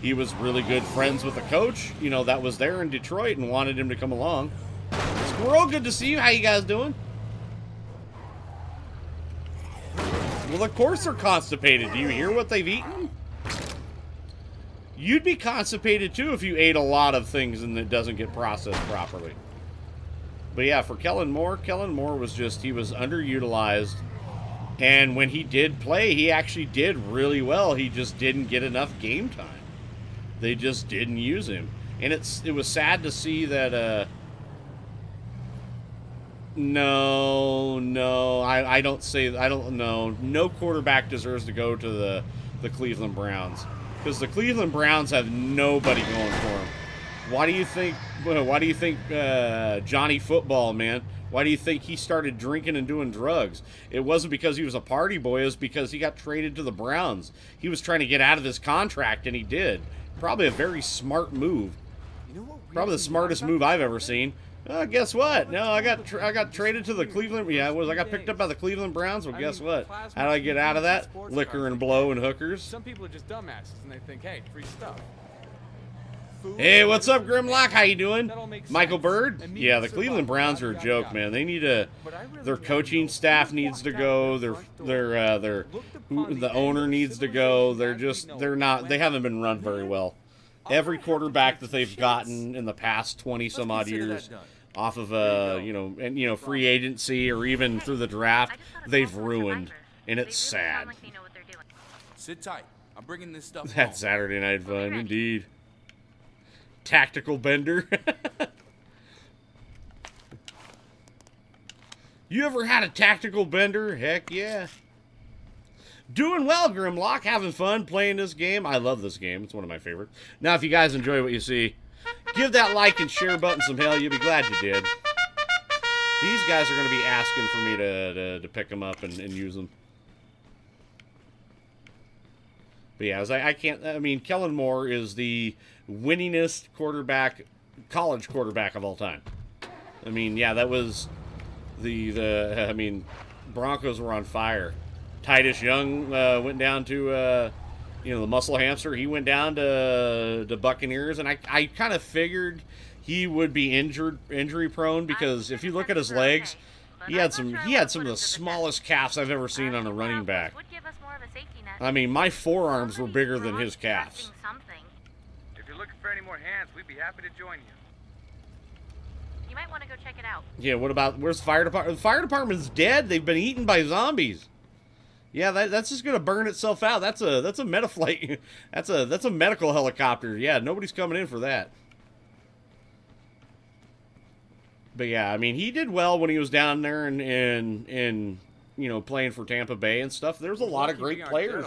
he was really good friends with the coach, you know, that was there in Detroit and wanted him to come along. Squirrel, good to see you. How you guys doing? Well, of course they're constipated. Do you hear what they've eaten? You'd be constipated too if you ate a lot of things and it doesn't get processed properly. But yeah, for Kellen Moore was just, he was underutilized. And when he did play, he actually did really well. He just didn't get enough game time. They just didn't use him. And it was sad to see that, I don't know. No quarterback deserves to go to the Cleveland Browns. Because the Cleveland Browns have nobody going for them. Why do you think Johnny Football, man, why do you think he started drinking and doing drugs? It wasn't because he was a party boy. It was because he got traded to the Browns. He was trying to get out of his contract, and he did. Probably a very smart move. Probably the smartest move I've ever seen. Guess what? No, I got traded to the Cleveland. Yeah, I got picked up by the Cleveland Browns. Well, guess what? How do I get out of that? Liquor and blow and hookers. Some people are just dumbasses and they think, hey, free stuff. Hey, what's up, Grimlock? How you doing? That all makes Michael sense. Bird? And me Yeah, and the survive, Cleveland Browns are a yada, joke, yada. man. They need to. But I really Their wanna coaching know staff who needs to walked out go. of that front door, looked upon The end owner of needs to go. civilization They're as we just know they're it, not. They went haven't been run very well. Every quarterback that they've gotten in the past 20 some odd consider that years, done. off of free agency or even through the draft, I just got a call they've from a ruined, survivor. and They it's really sad. sound like they know what they're doing. Sit tight. I'm bringing this stuff home. That's Saturday Night Fun, indeed. Tactical bender. You ever had a tactical bender? Heck yeah. Doing well, Grimlock. Having fun playing this game. I love this game. It's one of my favorites. Now, if you guys enjoy what you see, give that like and share button some hell. You'll be glad you did. These guys are going to be asking for me to pick them up and use them. But yeah, I mean, Kellen Moore is the winningest quarterback, college quarterback of all time. I mean, yeah, that was I mean, Broncos were on fire. Titus Young went down to, the muscle hamster. He went down to Buccaneers, and I kind of figured he would be injury prone because if you look at his legs, he had some of the smallest calves I've ever seen on a running back. I mean, my forearms were bigger than his calves. If you're looking for any more hands, we'd be happy to join you. You might want to go check it out. Yeah, what about, where's the fire department? The fire department's dead. They've been eaten by zombies. Yeah, that's just gonna burn itself out. That's a Metaflight. That's a medical helicopter. Yeah, nobody's coming in for that. But yeah, I mean, he did well when he was down there and playing for Tampa Bay and stuff. There's a lot of great players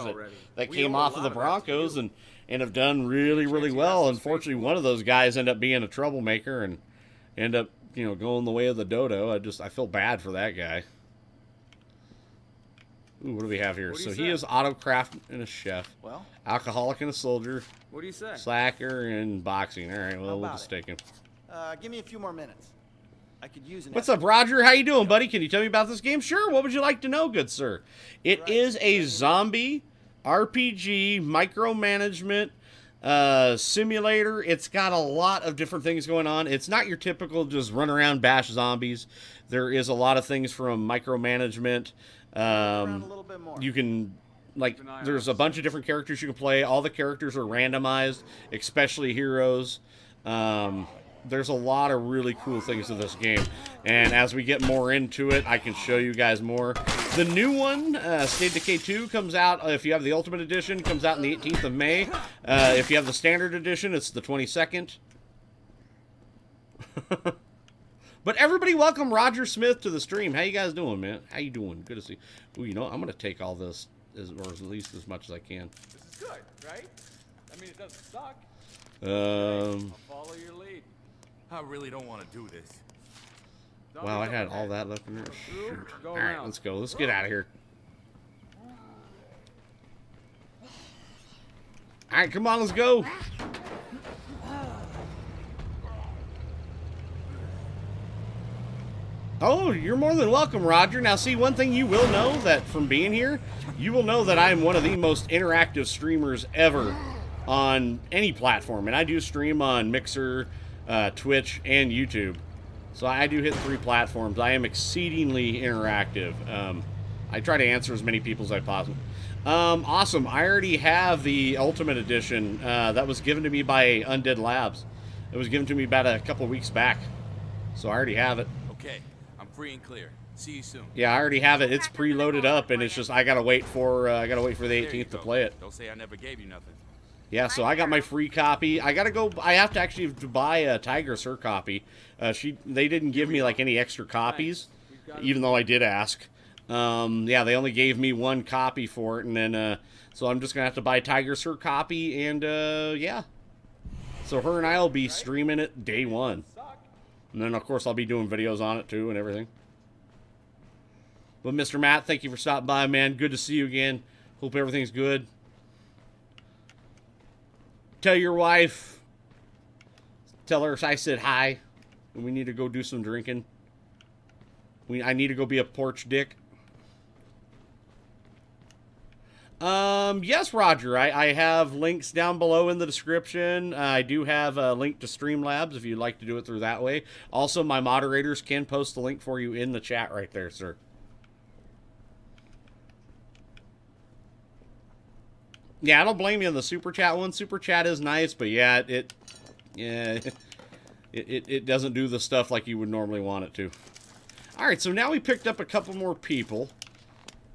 that came off of the Broncos and have done really, really well. Unfortunately, one of those guys ended up being a troublemaker and end up, going the way of the dodo. I feel bad for that guy. Ooh, what do we have here? So he is autocraft and a chef. Well, alcoholic and a soldier. What do you say? Slacker and boxing. All right, well, we'll just take him. give me a few more minutes. I could use an. What's up, Roger? How you doing, buddy? Can you tell me about this game? Sure. What would you like to know, good sir? It is a zombie RPG micromanagement simulator. It's got a lot of different things going on. It's not your typical just run around bash zombies. There is a lot of things from micromanagement. You can, there's a bunch of different characters you can play. All the characters are randomized, especially heroes. There's a lot of really cool things to this game. And as we get more into it, I can show you guys more. The new one, State of Decay 2, comes out, if you have the Ultimate Edition, comes out on the 18th of May. If you have the Standard Edition, it's the 22nd. But everybody, welcome Roger Smith to the stream. How you guys doing, man? How you doing? Good to see you. Ooh, I'm going to take all this, or at least as much as I can. This is good, right? I mean, it doesn't suck. I'll follow your lead. I really don't want to do this. Wow, I had all that left in there. Shoot. All right, let's go. Let's get out of here. All right, come on, let's go. Oh, you're more than welcome, Roger. Now, see, one thing you will know that from being here, you will know that I am one of the most interactive streamers ever on any platform. And I do stream on Mixer, Twitch, and YouTube. So I do hit 3 platforms. I am exceedingly interactive. I try to answer as many people as I possibly. Awesome. I already have the Ultimate Edition that was given to me by Undead Labs. It was given to me about a couple weeks back. So I already have it. Okay, I'm free and clear. See you soon. Yeah, I already have it. It's preloaded up, and it's just I gotta wait for the 18th to play it. Don't say I never gave you nothing. Yeah, so I got my free copy. I have to actually buy a Tigress her copy. They didn't give me like any extra copies, even though I did ask. Yeah, they only gave me 1 copy for it, and then so I'm just gonna have to buy Tigress her copy, and yeah. So her and I'll be streaming it day 1, and then of course I'll be doing videos on it too and everything. But Mr. Matt, thank you for stopping by, man. Good to see you again. Hope everything's good. Tell your wife, tell her I said hi, and we need to go do some drinking. I need to go be a porch dick. Yes, Roger. I have links down below in the description. I do have a link to Streamlabs if you'd like to do it through that way. Also, my moderators can post the link for you in the chat right there, sir. Yeah, I don't blame you on the Super Chat one. Super Chat is nice, but yeah, it doesn't do the stuff like you would normally want it to. Alright, so now we picked up a couple more people.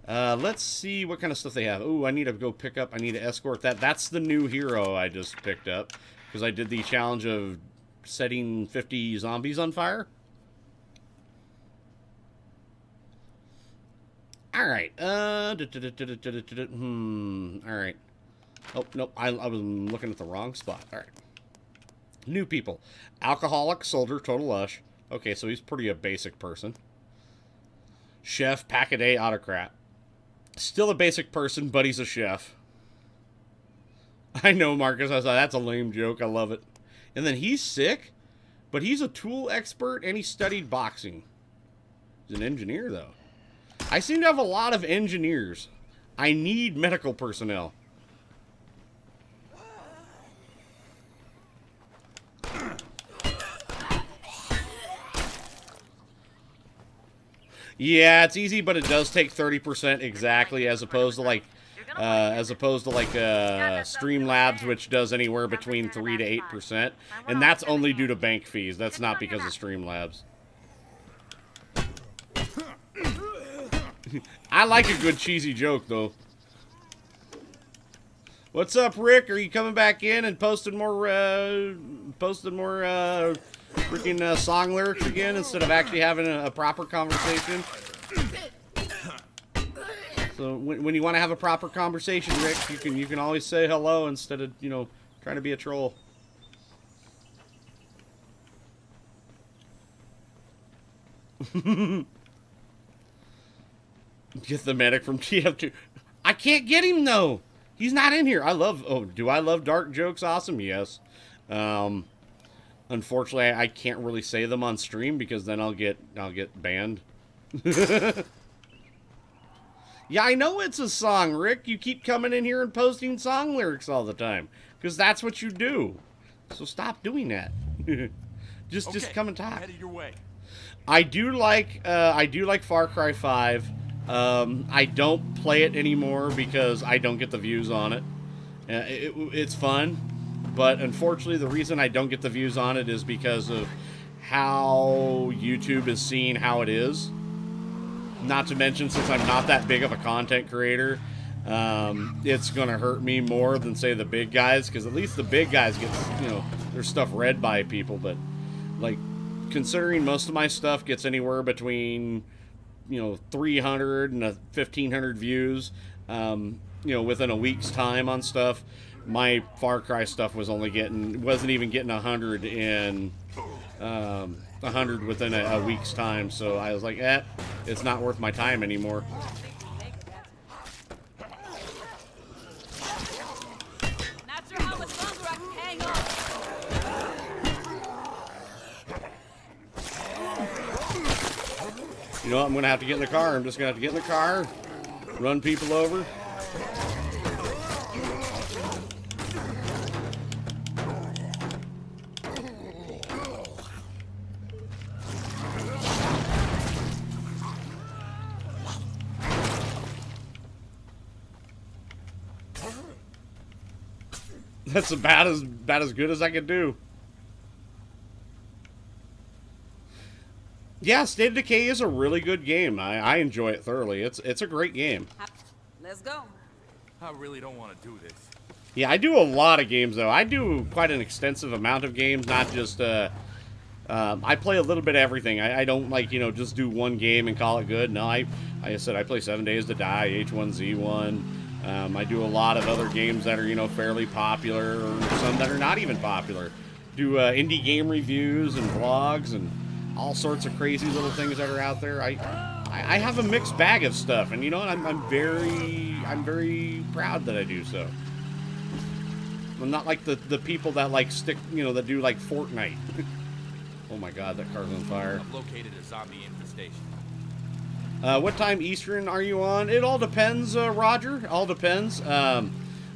Let's see what kind of stuff they have. Ooh, I need to go pick up, I need to escort that. That's the new hero I just picked up. Because I did the challenge of setting 50 zombies on fire. Alright, alright. Oh, nope, I was looking at the wrong spot. Alright. New people. Alcoholic, soldier, total lush. Okay, so he's pretty a basic person. Chef, pack-a-day, autocrat. Still a basic person, but he's a chef. I know, Marcus. I thought that's a lame joke. I love it. And then he's sick, but he's a tool expert and he studied boxing. He's an engineer, though. I seem to have a lot of engineers. I need medical personnel. Yeah, it's easy, but it does take 30% exactly, as opposed to like Streamlabs, which does anywhere between 3 to 8%, and that's only due to bank fees. That's not because of Streamlabs. I like a good cheesy joke, though. What's up, Rick? Are you coming back in and posting more freaking song lyrics again instead of actually having a proper conversation? So when you want to have a proper conversation, Rick, you can always say hello instead of, you know, trying to be a troll. Get the medic from TF2. I can't get him though. He's not in here. Do I love dark jokes? Awesome, yes. Unfortunately, I can't really say them on stream because then I'll get banned. Yeah, I know it's a song, Rick. You keep coming in here and posting song lyrics all the time because that's what you do. So stop doing that. just come and talk. Headed your way. I do like Far Cry 5. I don't play it anymore because I don't get the views on it. It's fun, but unfortunately the reason I don't get the views on it is because of how YouTube is seeing how it is. Not to mention, since I'm not that big of a content creator, it's going to hurt me more than, say, the big guys, because at least the big guys get, you know, their stuff read by people, but, like, considering most of my stuff gets anywhere between, you know, 300 and 1,500 views, you know, within a week's time on stuff, my Far Cry stuff wasn't even getting 100 in 100 within a week's time. So I was like, it's not worth my time anymore. Not sure how much longer I can hang on. You know what? I'm gonna have to get in the car. I'm just gonna have to get in the car, run people over. That's about as good as I can do. Yeah, State of Decay is a really good game. I enjoy it thoroughly. It's a great game. Let's go. I really don't want to do this. Yeah, I do a lot of games, though. I do quite an extensive amount of games, not just, I play a little bit of everything. I don't, like, you know, just do one game and call it good. No, like I said, I play 7 Days to Die, H1Z1. I do a lot of other games that are, you know, fairly popular, or some that are not even popular. Do indie game reviews and vlogs and all sorts of crazy little things that are out there. I have a mixed bag of stuff, and you know what? I'm very proud that I do so. I'm not like the people that like that do like Fortnite. Oh my God, that car's on fire. I've located a zombie infestation. What time Eastern are you on? It all depends, Roger. All depends.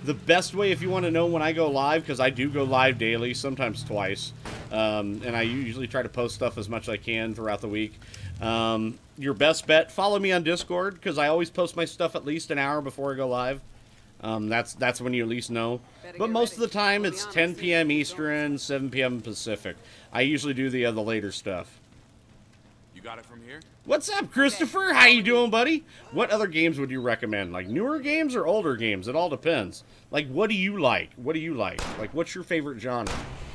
The best way, if you want to know when I go live, because I do go live daily, sometimes twice, and I usually try to post stuff as much as I can throughout the week. Your best bet, follow me on Discord, because I always post my stuff at least an hour before I go live. That's when you at least know. But most of the time, it's 10 p.m. Eastern, 7 p.m. Pacific. I usually do the later stuff. You got it from here? What's up, Christopher? How you doing, buddy? What other games would you recommend? Like newer games or older games? It all depends. Like, what do you like? What do you like? Like, what's your favorite genre?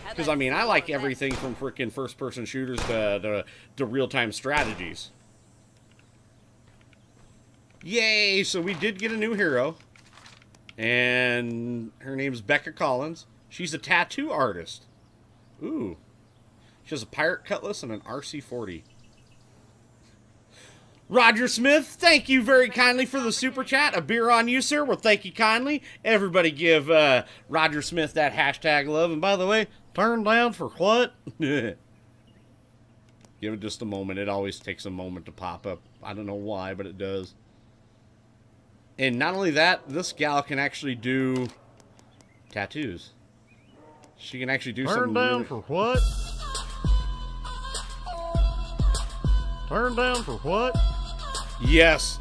Because, I mean, I like everything from freaking first-person shooters to real-time strategies. Yay! So we did get a new hero. And her name's Becca Collins. She's a tattoo artist. Ooh. She has a pirate cutlass and an RC-40. Roger Smith, thank you very kindly for the super chat. A beer on you, sir. Well, thank you kindly. Everybody give Roger Smith that hashtag love. And by the way, turn down for what? Give it just a moment. It always takes a moment to pop up. I don't know why, but it does. And not only that, this gal can actually do tattoos. She can actually do Turn down for what? Turn down for what? Yes.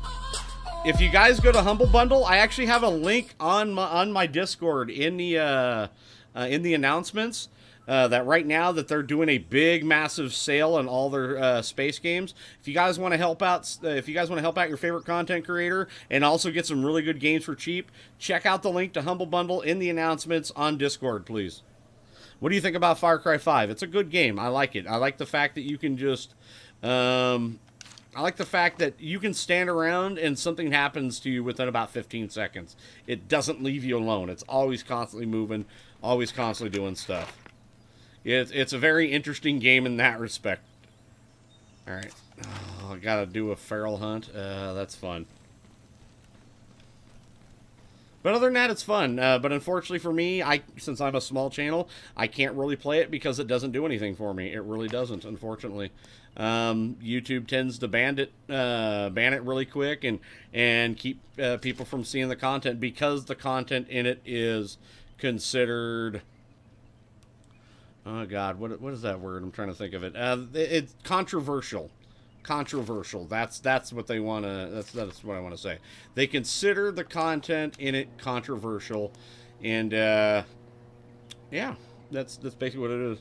If you guys go to Humble Bundle, I actually have a link on my Discord in the announcements that right now that they're doing a big, massive sale on all their space games. If you guys want to help out, your favorite content creator and also get some really good games for cheap, check out the link to Humble Bundle in the announcements on Discord, please. What do you think about Far Cry 5? It's a good game. I like it. I like the fact that you can just I like the fact that you can stand around and something happens to you within about 15 seconds. It doesn't leave you alone. It's always constantly moving, always constantly doing stuff. It's a very interesting game in that respect. Alright. Oh, I gotta do a feral hunt. That's fun. But other than that, it's fun. But unfortunately for me, since I'm a small channel, I can't really play it because it doesn't do anything for me. It really doesn't, unfortunately. YouTube tends to ban it really quick and keep people from seeing the content because the content in it is considered. Oh God, what is that word? I'm trying to think of it. It's controversial. Controversial. That's what they want to. That's what I want to say. They consider the content in it controversial, and yeah, that's basically what it is.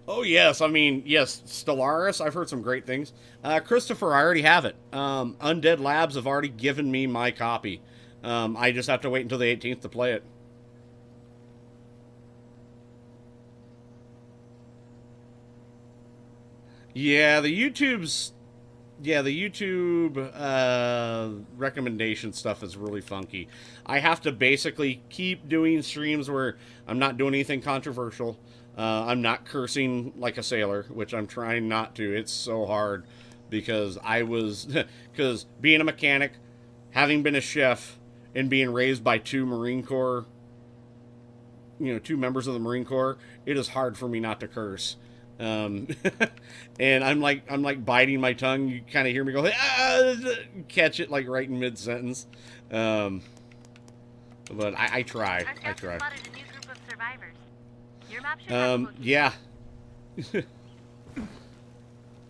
Oh yes, I mean yes, Stellaris. I've heard some great things. Christopher, I already have it. Undead Labs have already given me my copy. I just have to wait until the 18th to play it. Yeah, the YouTube recommendation stuff is really funky. I have to basically keep doing streams where I'm not doing anything controversial. I'm not cursing like a sailor, which I'm trying not to. It's so hard because because being a mechanic, having been a chef, and being raised by two Marine Corps, two members of the Marine Corps, it is hard for me not to curse. And I'm like biting my tongue. You kind of hear me go, catch it like right in mid-sentence. But I try. Our scouts have spotted a new group of survivors. Your map should have looked. Yeah.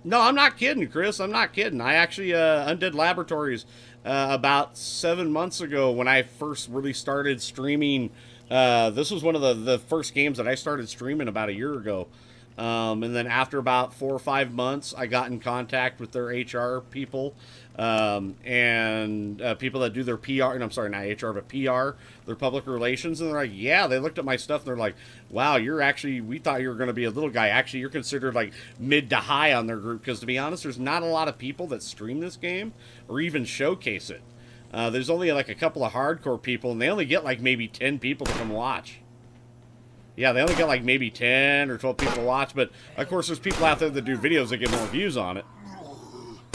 No, I'm not kidding, Chris. I'm not kidding. I actually, Undead Laboratories, about 7 months ago when I first really started streaming, this was one of the first games that I started streaming about a year ago. And then after about 4 or 5 months, I got in contact with their HR people, and people that do their PR, and I'm sorry, not HR, but PR, their public relations, and they're like, yeah, they looked at my stuff, and they're like, wow, we thought you were going to be a little guy. Actually, you're considered like mid to high on their group, because to be honest, there's not a lot of people that stream this game, or even showcase it. There's only like a couple of hardcore people, and they only get like maybe 10 people to come watch. Yeah, they only get like maybe 10 or 12 people to watch, but of course there's people out there that do videos that get more views on it.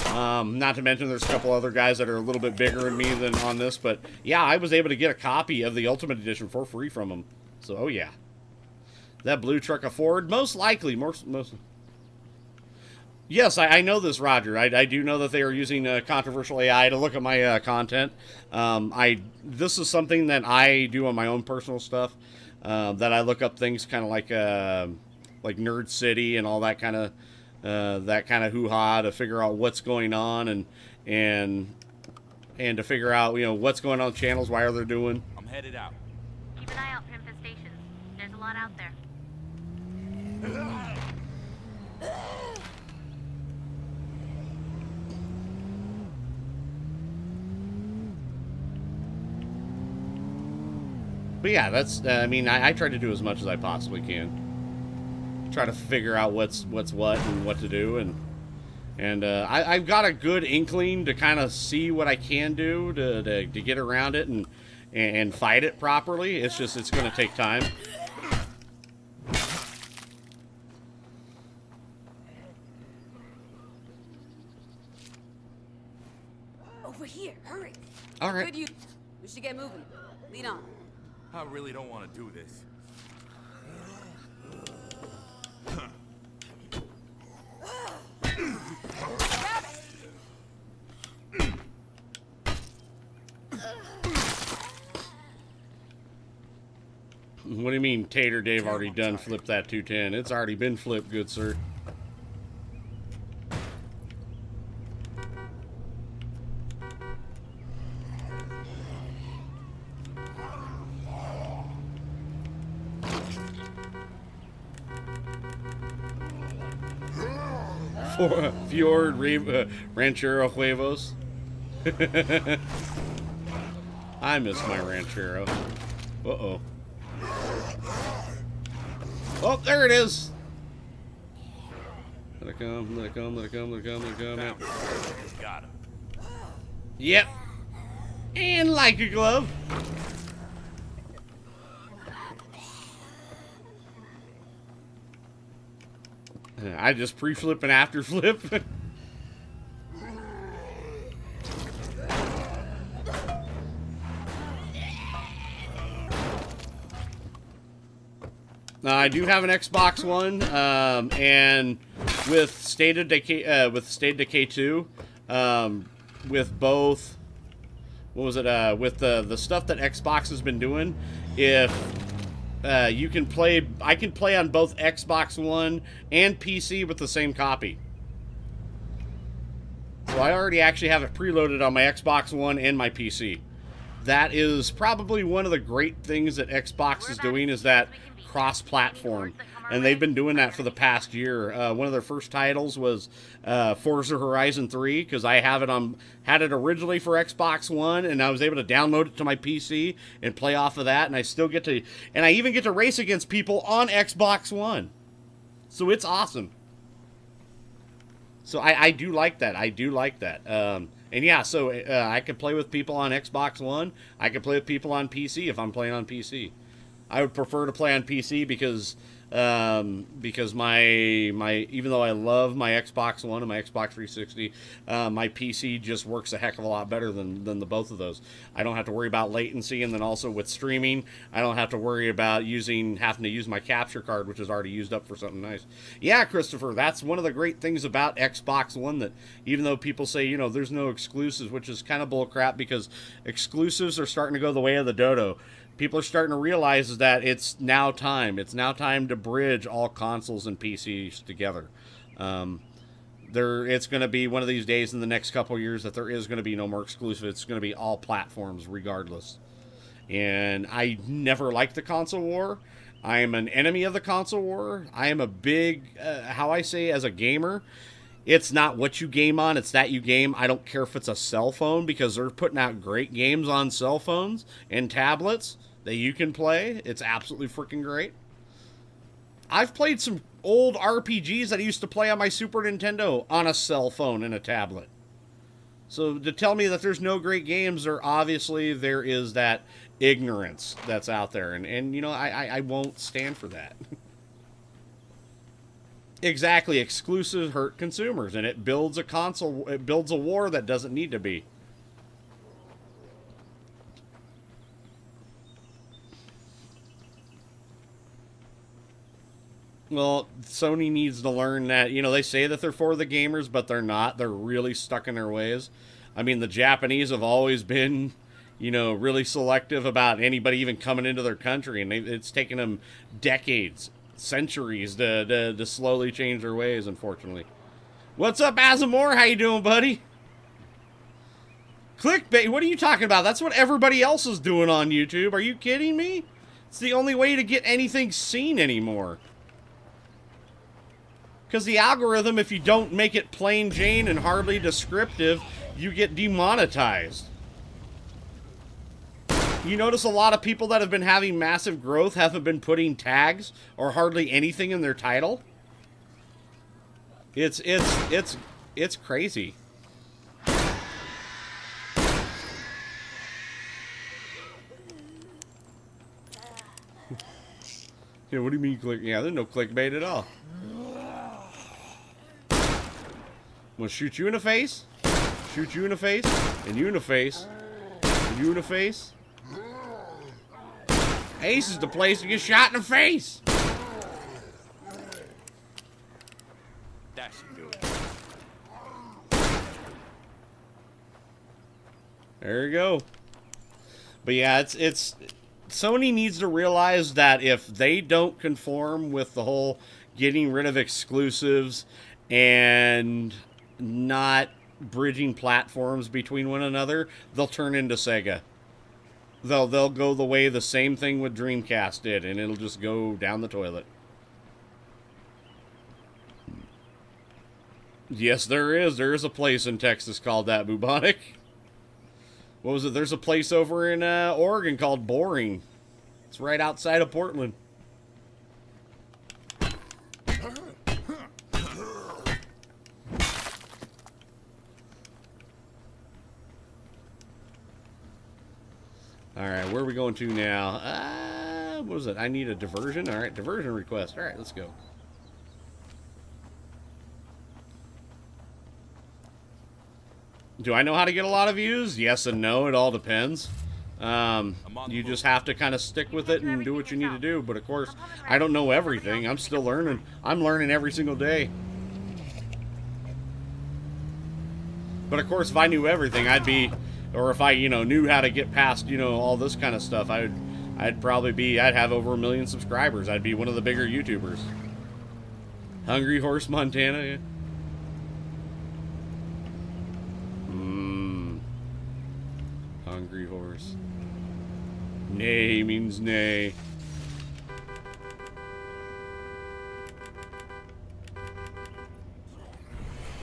Not to mention there's a couple other guys that are a little bit bigger than me than on this, but yeah, I was able to get a copy of the Ultimate Edition for free from them. So, oh yeah. That blue truck a Ford? Most likely. Yes, I know this, Roger. I do know that they are using controversial AI to look at my content. This is something that I do on my own personal stuff. That I look up things kind of like Nerd City and all that kind of hoo-ha to figure out what's going on and to figure out what's going on with channels, why are they doing. I'm headed out. Keep an eye out for infestations. There's a lot out there. But yeah, that's, I mean, I try to do as much as I possibly can. Try to figure out what's what and what to do, and I've got a good inkling to kind of see what I can do to get around it and fight it properly. It's just, it's going to take time. Over here, hurry. All right. Good you. We should get moving. Lead on. I really don't want to do this. Grab it. What do you mean, Tater Dave already done flipped that 210? It's already been flipped, good sir. Fjord Ranchero Huevos. I miss my Ranchero. Uh-oh. Oh, there it is. Let it come, let it come, let it come, let it come, let it come. Yeah. Got him. Yep. And like a glove. I just pre-flip and after flip. I do have an Xbox One, and with State of Decay 2, with both, what was it? With the stuff that Xbox has been doing, if you can play, I can play on both Xbox One and PC with the same copy. So I already actually have it preloaded on my Xbox One and my PC. That is probably one of the great things that Xbox is doing, is that cross-platform, and they've been doing that for the past year. One of their first titles was Forza Horizon 3, because I had it originally for Xbox One, and I was able to download it to my PC and play off of that, and I still get to, and I even get to race against people on Xbox One. So it's awesome. So I do like that. I do like that. And yeah, so I can play with people on Xbox One. I can play with people on PC if I'm playing on PC. I would prefer to play on PC because my even though I love my Xbox One and my Xbox 360, my PC just works a heck of a lot better than the both of those. I don't have to worry about latency, and then also with streaming, I don't have to worry about having to use my capture card, which is already used up for something nice. Yeah, Christopher, that's one of the great things about Xbox One, that even though people say, there's no exclusives, which is kind of bullcrap, because exclusives are starting to go the way of the dodo. People are starting to realize that it's now time. It's now time to bridge all consoles and PCs together. It's going to be one of these days in the next couple of years that there is going to be no more exclusive. It's going to be all platforms regardless. And I never liked the console war. I am an enemy of the console war. I am a big, how I say as a gamer, it's not what you game on, it's that you game. I don't care if it's a cell phone, because they're putting out great games on cell phones and tablets that you can play. It's absolutely freaking great. I've played some old RPGs that I used to play on my Super Nintendo on a cell phone and a tablet. So to tell me that there's no great games, there is that ignorance that's out there. And I won't stand for that. Exactly, exclusives hurt consumers, and it builds a war that doesn't need to be. Well, Sony needs to learn that, you know, they say that they're for the gamers, but they're not. They're really stuck in their ways. I mean, the Japanese have always been, you know, really selective about anybody even coming into their country, and it's taken them decades, centuries to slowly change their ways, unfortunately. What's up, Azamor? How you doing, buddy? Clickbait, what are you talking about? That's what everybody else is doing on YouTube. Are you kidding me? It's the only way to get anything seen anymore. Because the algorithm, if you don't make it plain Jane and hardly descriptive, you get demonetized. You notice a lot of people that have been having massive growth haven't been putting tags or hardly anything in their title. It's crazy. Yeah, what do you mean click? Yeah, there's no clickbait at all. I'm gonna shoot you in the face, shoot you in the face, and you in the face, and you in the face. Ace is the place to get shot in the face. That should do it. There you go. But yeah, it's Sony needs to realize that if they don't conform with the whole getting rid of exclusives and not bridging platforms between one another, they'll turn into Sega. They'll go the way the same thing with Dreamcast did, and it'll just go down the toilet. Yes, there is. There is a place in Texas called that, Bubonic. What was it? There's a place over in Oregon called Boring. It's right outside of Portland. Alright, where are we going to now? What was it? I need a diversion? Alright, diversion request. Alright, let's go. Do I know how to get a lot of views? Yes and no. It all depends. You just have to kind of stick with it and do what you need to do. But of course, I don't know everything. I'm still learning. I'm learning every single day. But of course, if I knew everything, I'd be, or if I, you know, knew how to get past, you know, all this kind of stuff, I'd probably be, I'd have over 1 million subscribers. I'd be one of the bigger YouTubers. Hungry Horse, Montana. Yeah. Hungry Horse. Nay means nay.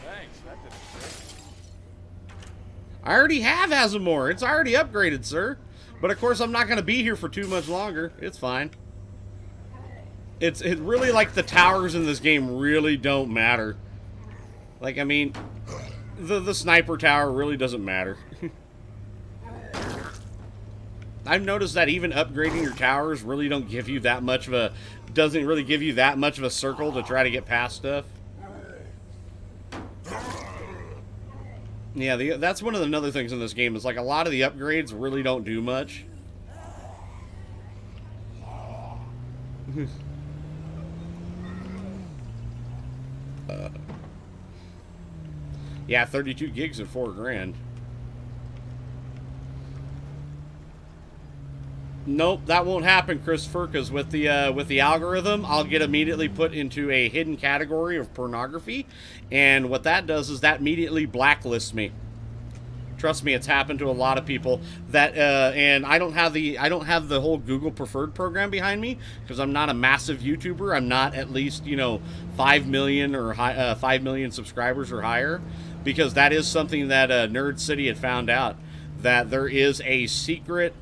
Thanks. That did it. I already have Azamor. It's already upgraded, sir. But of course, I'm not going to be here for too much longer. It's fine. It really, like, the towers in this game really don't matter. Like, I mean, the sniper tower really doesn't matter. I've noticed that even upgrading your towers really don't give you that much of a, doesn't really give you that much of a circle to try to get past stuff. Yeah, that's one of the other things in this game is like a lot of the upgrades really don't do much. Yeah, 32 gigs at $4 grand. Nope, that won't happen, Christopher, because with the algorithm, I'll get immediately put into a hidden category of pornography, and what that does is that immediately blacklists me. Trust me, it's happened to a lot of people. That and I don't have the whole Google Preferred program behind me because I'm not a massive YouTuber. I'm not at least, you know, 5 million or 5 million subscribers or higher, because that is something that Nerd City had found out, that there is a secret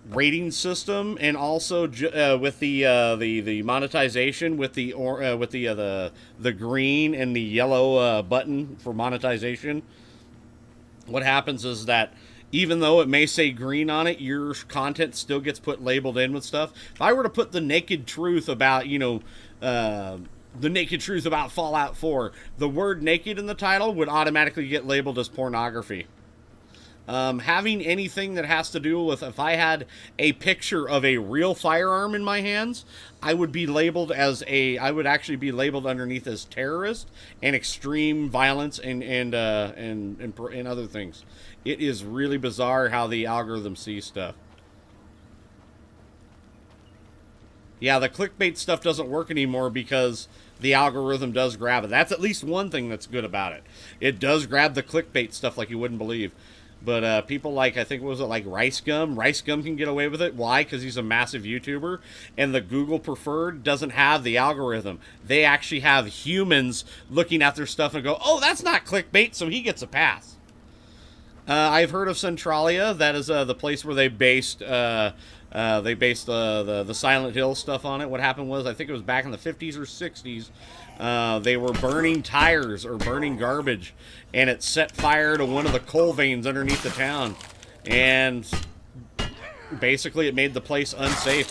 rating system, and also with the monetization with the green and the yellow button for monetization. What happens is that even though it may say green on it, your content still gets labeled in with stuff. If I were to put the naked truth about, you know, the naked truth about Fallout 4, the word naked in the title would automatically get labeled as pornography. Having anything that has to do with, if I had a picture of a real firearm in my hands, I would be labeled as I would actually be labeled underneath as terrorist and extreme violence and other things. It is really bizarre how the algorithm sees stuff. Yeah, the clickbait stuff doesn't work anymore because the algorithm does grab it. That's at least one thing that's good about it. It does grab the clickbait stuff like you wouldn't believe. But people like, I think, what was it, like Rice Gum? Rice Gum can get away with it. Why? Because he's a massive YouTuber. And the Google Preferred doesn't have the algorithm. They actually have humans looking at their stuff and go, oh, that's not clickbait, so he gets a pass. I've heard of Centralia. That is the place where they based the Silent Hill stuff on it. What happened was, I think it was back in the 50s or 60s, they were burning tires or burning garbage, and it set fire to one of the coal veins underneath the town, and basically it made the place unsafe.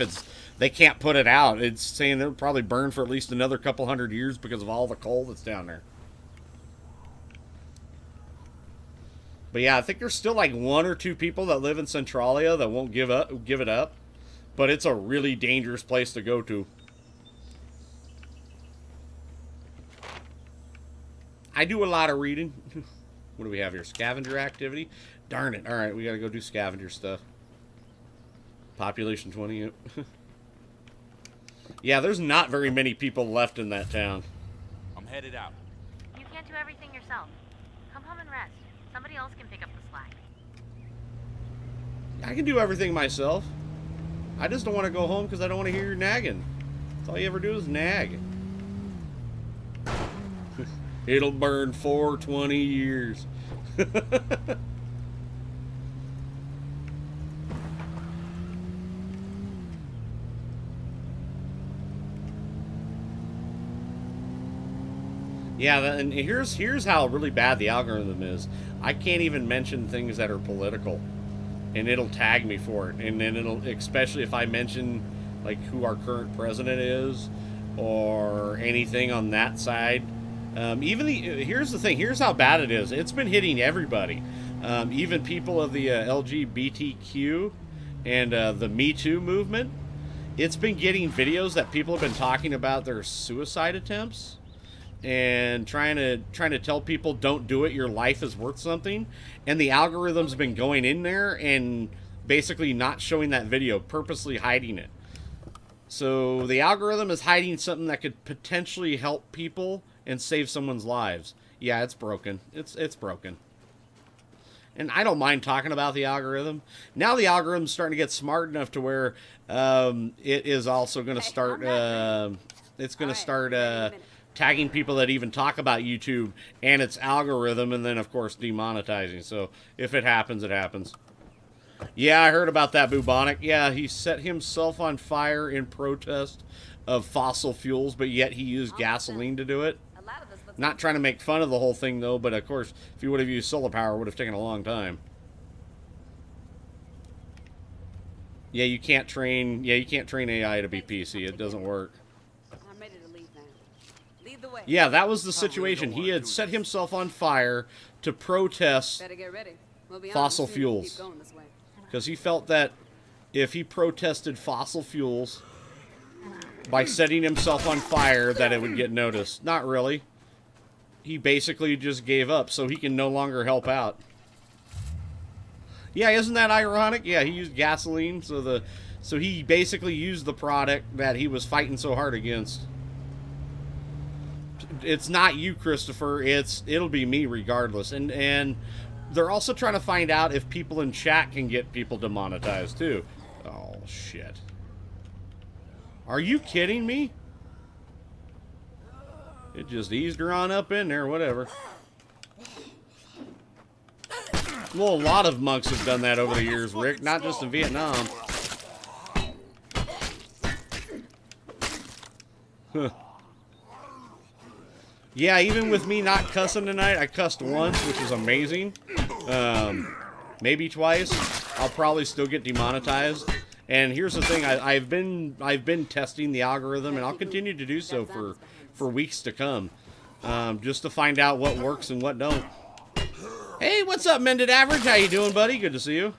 They can't put it out. It's saying they'll probably burn for at least another couple hundred years because of all the coal that's down there. But yeah, I think there's still like 1 or 2 people that live in Centralia that won't give it up. But it's a really dangerous place to go to. I do a lot of reading. What do we have here? Scavenger activity? Darn it. Alright, we gotta go do scavenger stuff. Population 20. Yeah, there's not very many people left in that town. I'm headed out. You can't do everything yourself. Come home and rest. Somebody else can pick up the slack. I can do everything myself. I just don't want to go home because I don't want to hear your nagging. That's all you ever do is nag. It'll burn for 20 years. Yeah, and here's how really bad the algorithm is. I can't even mention things that are political, and it'll tag me for it. And then it'll, especially if I mention like who our current president is or anything on that side. Here's the thing. Here's how bad it is. It's been hitting everybody, even people of the LGBTQ and the Me Too movement. It's been getting videos that people have been talking about their suicide attempts and trying to tell people don't do it, your life is worth something, and the algorithm's been going in there and basically not showing that video, purposely hiding it. So the algorithm is hiding something that could potentially help people and save someone's lives. Yeah, it's broken. It's broken. And I don't mind talking about the algorithm. Now the algorithm's starting to get smart enough to where it is also going to start tagging people that even talk about YouTube and its algorithm, and then of course demonetizing. So if it happens, it happens. Yeah, I heard about that, Bubonic. Yeah, he set himself on fire in protest of fossil fuels, but yet he used gasoline to do it. Not trying to make fun of the whole thing though, but of course if he would have used solar power, it would have taken a long time. Yeah, you can't train AI to be PC. It doesn't work. I'm ready to leave now. Lead the way. Yeah, that was the situation. He had set himself on fire to protest Better get ready. We'll be fossil on soon if we keep fuels. going this way. Because he felt that if he protested fossil fuels by setting himself on fire, that it would get noticed. Not really. He basically just gave up so he can no longer help out. Yeah, isn't that ironic? Yeah, he used gasoline, so he basically used the product that he was fighting so hard against. It's not you, Christopher. It'll be me regardless. And they're also trying to find out if people in chat can get people demonetized too. Oh shit. Are you kidding me? It just eased her on up in there, whatever. Well, a lot of monks have done that over the years, Rick, not just in Vietnam. Huh. Yeah, even with me not cussing tonight, I cussed once, which is amazing. Maybe twice. I'll probably still get demonetized. And here's the thing, I've been testing the algorithm, and I'll continue to do so for weeks to come, just to find out what works and what don't. Hey, what's up, Mended Average? How you doing, buddy? Good to see you.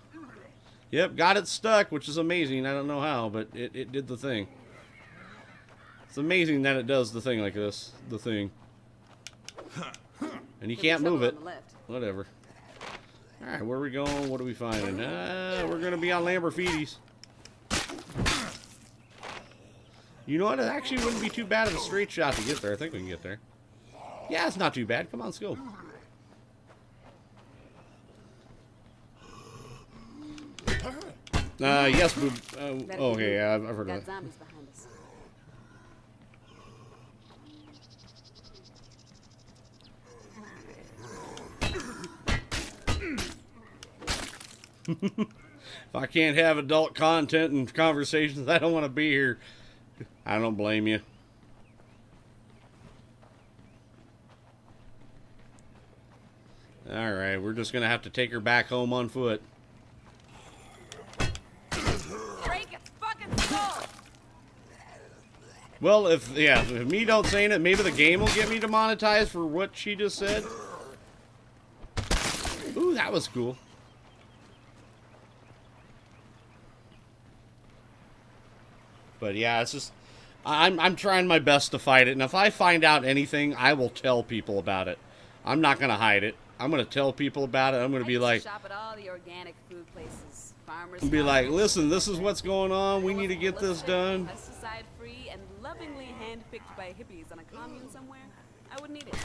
Yep, got it stuck, which is amazing. I don't know how, but it did the thing. It's amazing that it does the thing like this. The thing. And you can't move it. Whatever. Alright, where are we going? What are we finding? We're going to be on Lamborghinis. You know what? It actually wouldn't be too bad of a straight shot to get there. I think we can get there. Yeah, it's not too bad. Come on, let's go. Yes, boob. Okay, yeah, I've heard of that. If I can't have adult content and conversations, I don't want to be here. I don't blame you. Alright, we're just going to have to take her back home on foot. Break its fucking skull! Well, if me don't saying it, maybe the game will get me demonetized for what she just said. Ooh, that was cool. But yeah, it's just I'm trying my best to fight it, and if I find out anything, I will tell people about it. I'm not gonna hide it. I'm gonna tell people about it. I'm gonna be like, shop at all the organic food places, farmers. Be like, listen, this is what's going on. We need to get this done. Pesticide-free and lovingly handpicked by hippies on a commune somewhere. I wouldn't eat it.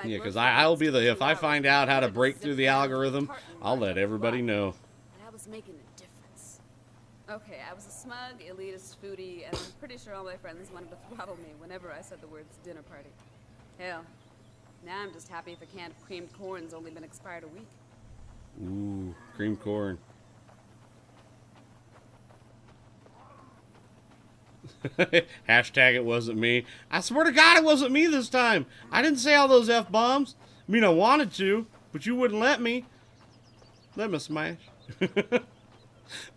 Yeah, because I'll be the if I find out how to break through the algorithm, I'll let everybody know. But I was making a difference. Okay, I was a smug, elitist foodie, and I'm pretty sure all my friends wanted to throttle me whenever I said the words dinner party. Hell, now I'm just happy if a can of creamed corn's only been expired a week. Ooh, creamed corn. Hashtag it wasn't me. I swear to God it wasn't me this time. I didn't say all those F-bombs. I mean, I wanted to, but you wouldn't let me. Let me smash.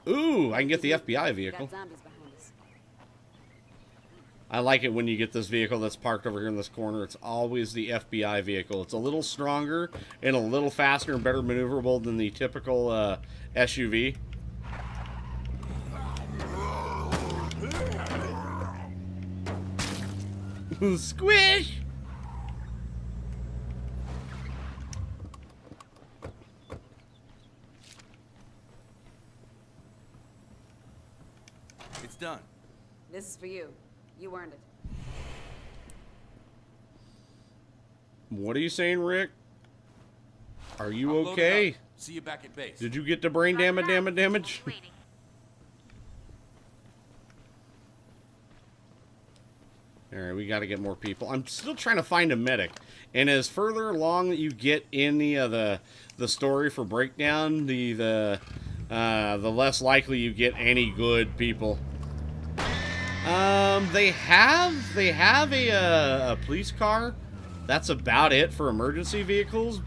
Ooh, I can get the FBI vehicle. I like it when you get this vehicle that's parked over here in this corner. It's always the FBI vehicle. It's a little stronger and a little faster and better maneuverable than the typical SUV. Squish! It's done. This is for you. You earned it. What are you saying, Rick? Are you I'll okay? See you back at base. Did you get the brain damage? Alright, we got to get more people. I'm still trying to find a medic. And as further along that you get in the story for Breakdown, the less likely you get any good people. They have a police car. That's about it for emergency vehicles.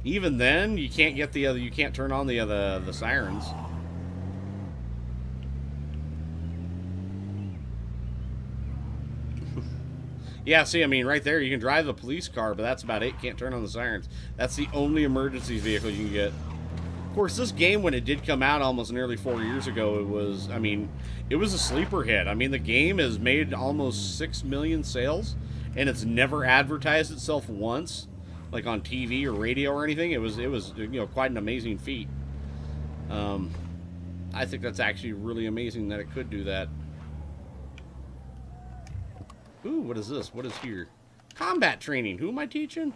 Even then, you can't get you can't turn on the sirens. Yeah, see, I mean, right there, you can drive the police car, but that's about it. Can't turn on the sirens. That's the only emergency vehicle you can get. Of course, this game, when it did come out almost nearly 4 years ago, it was a sleeper hit. I mean, the game has made almost 6 million sales, and it's never advertised itself once, like on TV or radio or anything. It was quite an amazing feat. I think that's actually really amazing that it could do that. Ooh, what is this? What is here? Combat training. Who am I teaching?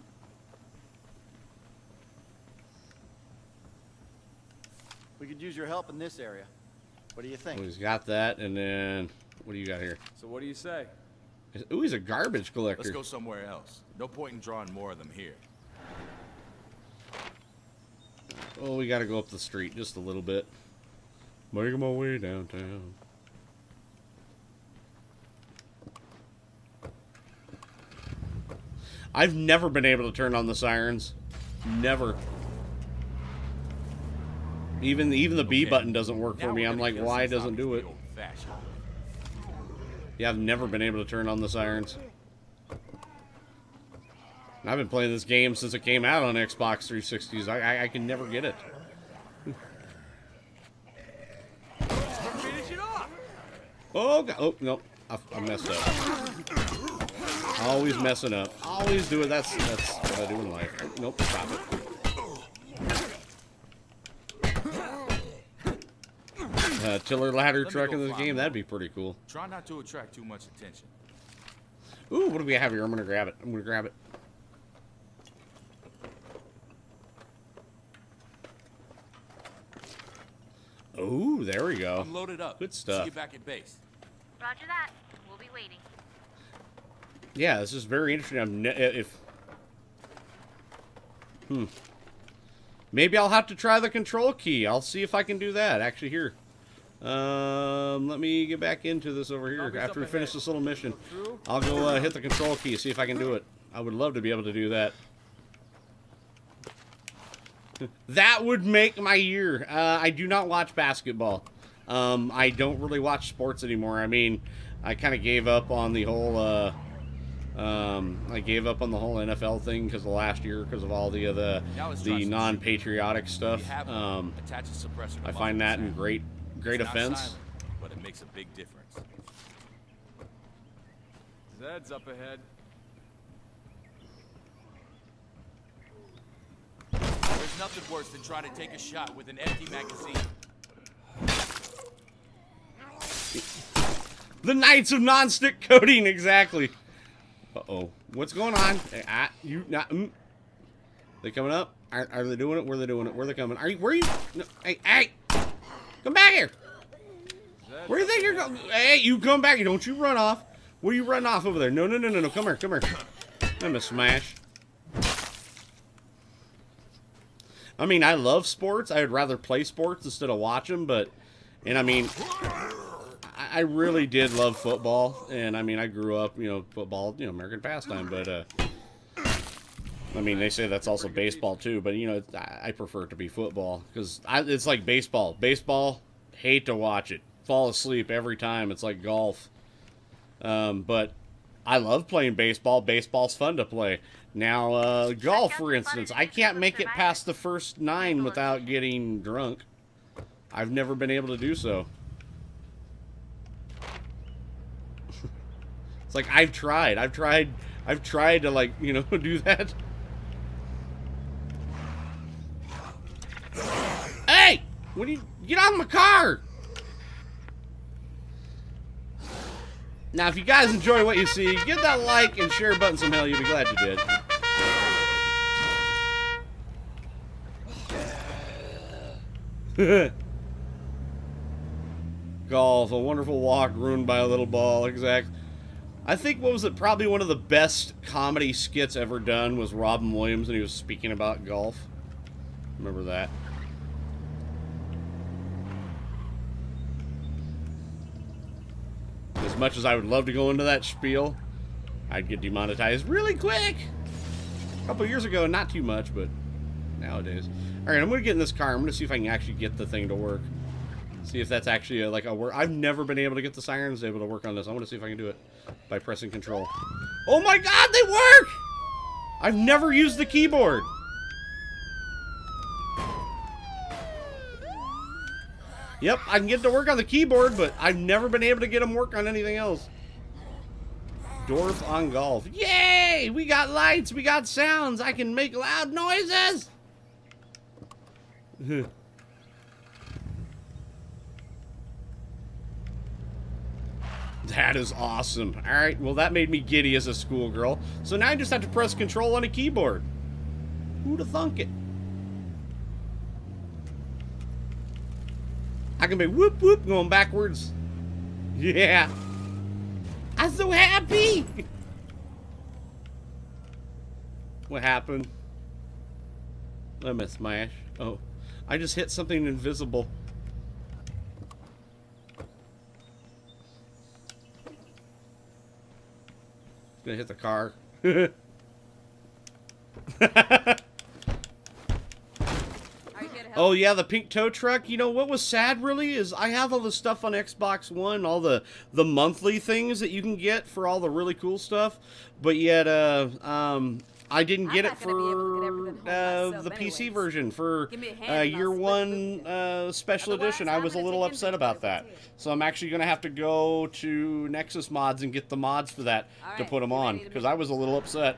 We could use your help in this area. What do you think? Well, he's got that, and then what do you got here? So what do you say? Ooh, he's a garbage collector. Let's go somewhere else. No point in drawing more of them here. Oh, we got to go up the street just a little bit. Making my way downtown. I've never been able to turn on the sirens. Never. Even the B button doesn't work for me. I'm like, why doesn't it do it? Yeah, I've never been able to turn on the sirens. I've been playing this game since it came out on Xbox 360s. I can never get it. Finish it off. Oh, God. Oh, no. I messed up. Always messing up. Always do it. That's what I do in life. Nope, stop it. Tiller ladder truck in this game, that'd be pretty cool. Try not to attract too much attention. Ooh, what do we have here? I'm gonna grab it. I'm gonna grab it. Ooh, there we go. I'm loaded up. Good stuff. See you back at base. Roger that. We'll be waiting. Yeah, this is very interesting. Maybe I'll have to try the control key. I'll see if I can do that. Actually, here. Let me get back into this over here. After we finish this little mission, I'll go hit the control key, see if I can do it. I would love to be able to do that. That would make my year. I do not watch basketball. I don't really watch sports anymore. I mean, I kind of gave up on the whole NFL thing because of last year, because of all the non-patriotic stuff. I find that in great offense. Silent, but it makes a big difference. Zed's up ahead. There's nothing worse than trying to take a shot with an empty magazine. The Knights of Non-Stick Coating, exactly. Uh-oh. What's going on? They coming up? Are they doing it? Where are they doing it? Where are they coming? Where are you? No, hey! Come back here! Where do you think you're going? Hey, you come back here. Don't you run off. Where are you running off over there? No. Come here. I'm gonna smash. I mean, I love sports. I would rather play sports instead of watch them, and I mean, I really did love football, and I mean, I grew up, football, American pastime, but, I mean, they say that's also baseball too, but, I prefer it to be football, because it's like baseball. Baseball, hate to watch it. Fall asleep every time. It's like golf. But I love playing baseball. Baseball's fun to play. Now, golf, for instance, I can't make it past the first 9 without getting drunk. I've never been able to do so. It's like, I've tried to, like, do that. Hey! What do you... Get out of my car! Now, if you guys enjoy what you see, give that like and share button some hell. You'll be glad you did. Golf, a wonderful walk ruined by a little ball. Exact. I think, what was it? Probably one of the best comedy skits ever done was Robin Williams, and he was speaking about golf. Remember that? As much as I would love to go into that spiel, I'd get demonetized really quick. A couple years ago, not too much, but nowadays. All right, I'm going to get in this car. I'm going to see if I can actually get the thing to work. See if that's actually like a work. I've never been able to get the sirens able to work on this. I want to see if I can do it by pressing control. Oh my God, they work! I've never used the keyboard. Yep, I can get to work on the keyboard, but I've never been able to get them work on anything else. Dwarf on golf. Yay! We got lights, we got sounds. I can make loud noises. That is awesome. All right, well, that made me giddy as a schoolgirl. So now I just have to press control on a keyboard. Who'd have thunk it? I can be whoop whoop going backwards. Yeah. I'm so happy. What happened? Let me smash. Oh, I just hit something invisible. Gonna hit the car. Oh yeah, the pink tow truck. You know what was sad really is I have all the stuff on Xbox One, all the monthly things that you can get for all the really cool stuff, but yet I didn't get I'm it not gonna be able to get for everything home myself the PC anyways. version for Give me a hand and I'll year split one the special Otherwise, edition. I I'm was a gonna little take upset about that. inventory of what's So I'm actually going to have to go to Nexus Mods and get the mods for that to Alright, put them you on ready to because make I was a little upset.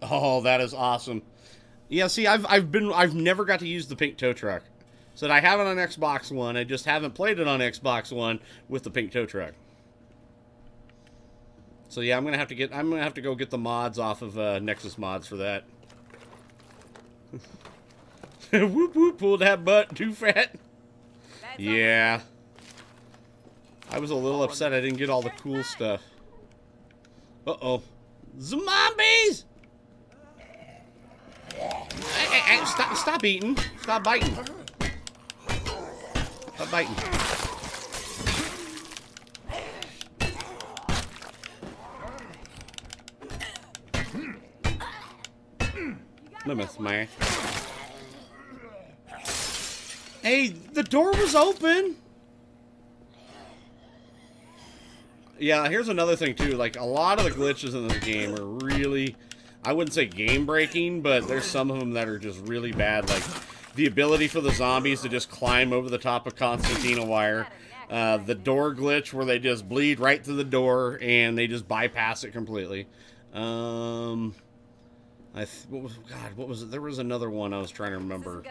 Oh, that is awesome. Yeah, see, I've never got to use the pink tow truck. So I have it on Xbox One. I just haven't played it on Xbox One with the pink tow truck. So yeah, I'm gonna have to go get the mods off of Nexus Mods for that. Whoop whoop, pull that butt, too fat. Yeah. I was a little upset I didn't get all the cool stuff. Uh-oh. Zombies! Hey, stop eating. Stop biting. Stop biting. Let me smash. Hey, the door was open. Yeah, here's another thing too. Like, a lot of the glitches in this game are really, I wouldn't say game breaking, but there's some of them that are just really bad. Like the ability for the zombies to just climb over the top of concertina wire. The door glitch where they just bleed right through the door and they just bypass it completely. What was it? There was another one I was trying to remember.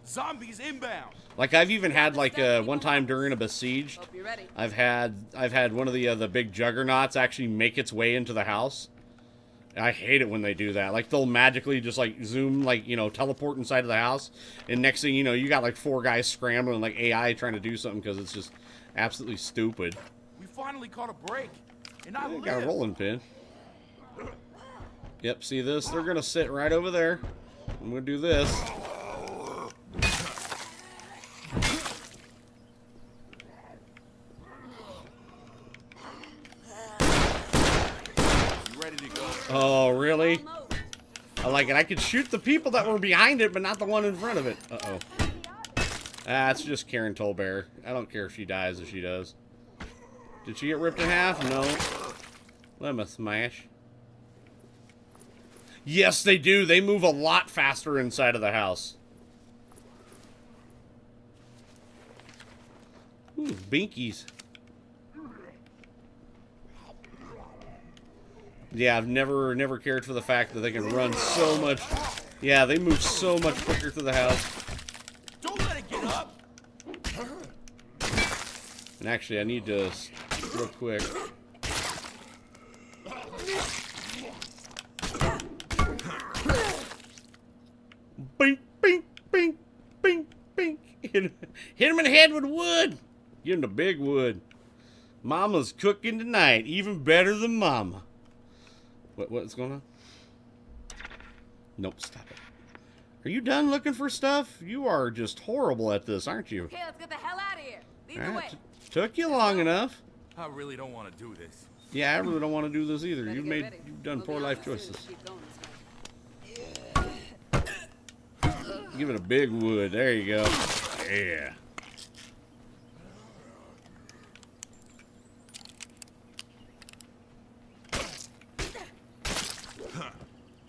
Zombies inbound. Like I've even had like one time during a besieged, I've had one of the big juggernauts actually make its way into the house. I hate it when they do that. Like they'll magically just like zoom, like, you know, teleport inside of the house, and next thing you know, you got like 4 guys scrambling like AI trying to do something because it's just absolutely stupid. We finally caught a break, and I Got a rolling pin. Yep, see this? They're gonna sit right over there. I'm gonna do this. Ready to go. Oh, really? I like it. I could shoot the people that were behind it, but not the one in front of it. Uh-oh. That's just Karen Tolbear. I don't care if she dies if she does. Did she get ripped in half? No. Let me smash. Yes, they do. They move a lot faster inside of the house. Ooh, binkies. Yeah, I've never cared for the fact that they can run so much. Yeah, they move so much quicker through the house. Don't let it get up. And actually, I need to real quick. Bink, bink, bink, bink, bink. Hit him in the head with wood. Give him the big wood. Mama's cooking tonight, even better than Mama. What's going on? Nope, stop it. Are you done looking for stuff? You are just horrible at this, aren't you? Okay, let's get the hell out of here. Lead the way. Took you long enough. I really don't want to do this. Yeah, I really don't want to do this either. You've done poor life choices. Give it a big wood. There you go. Yeah.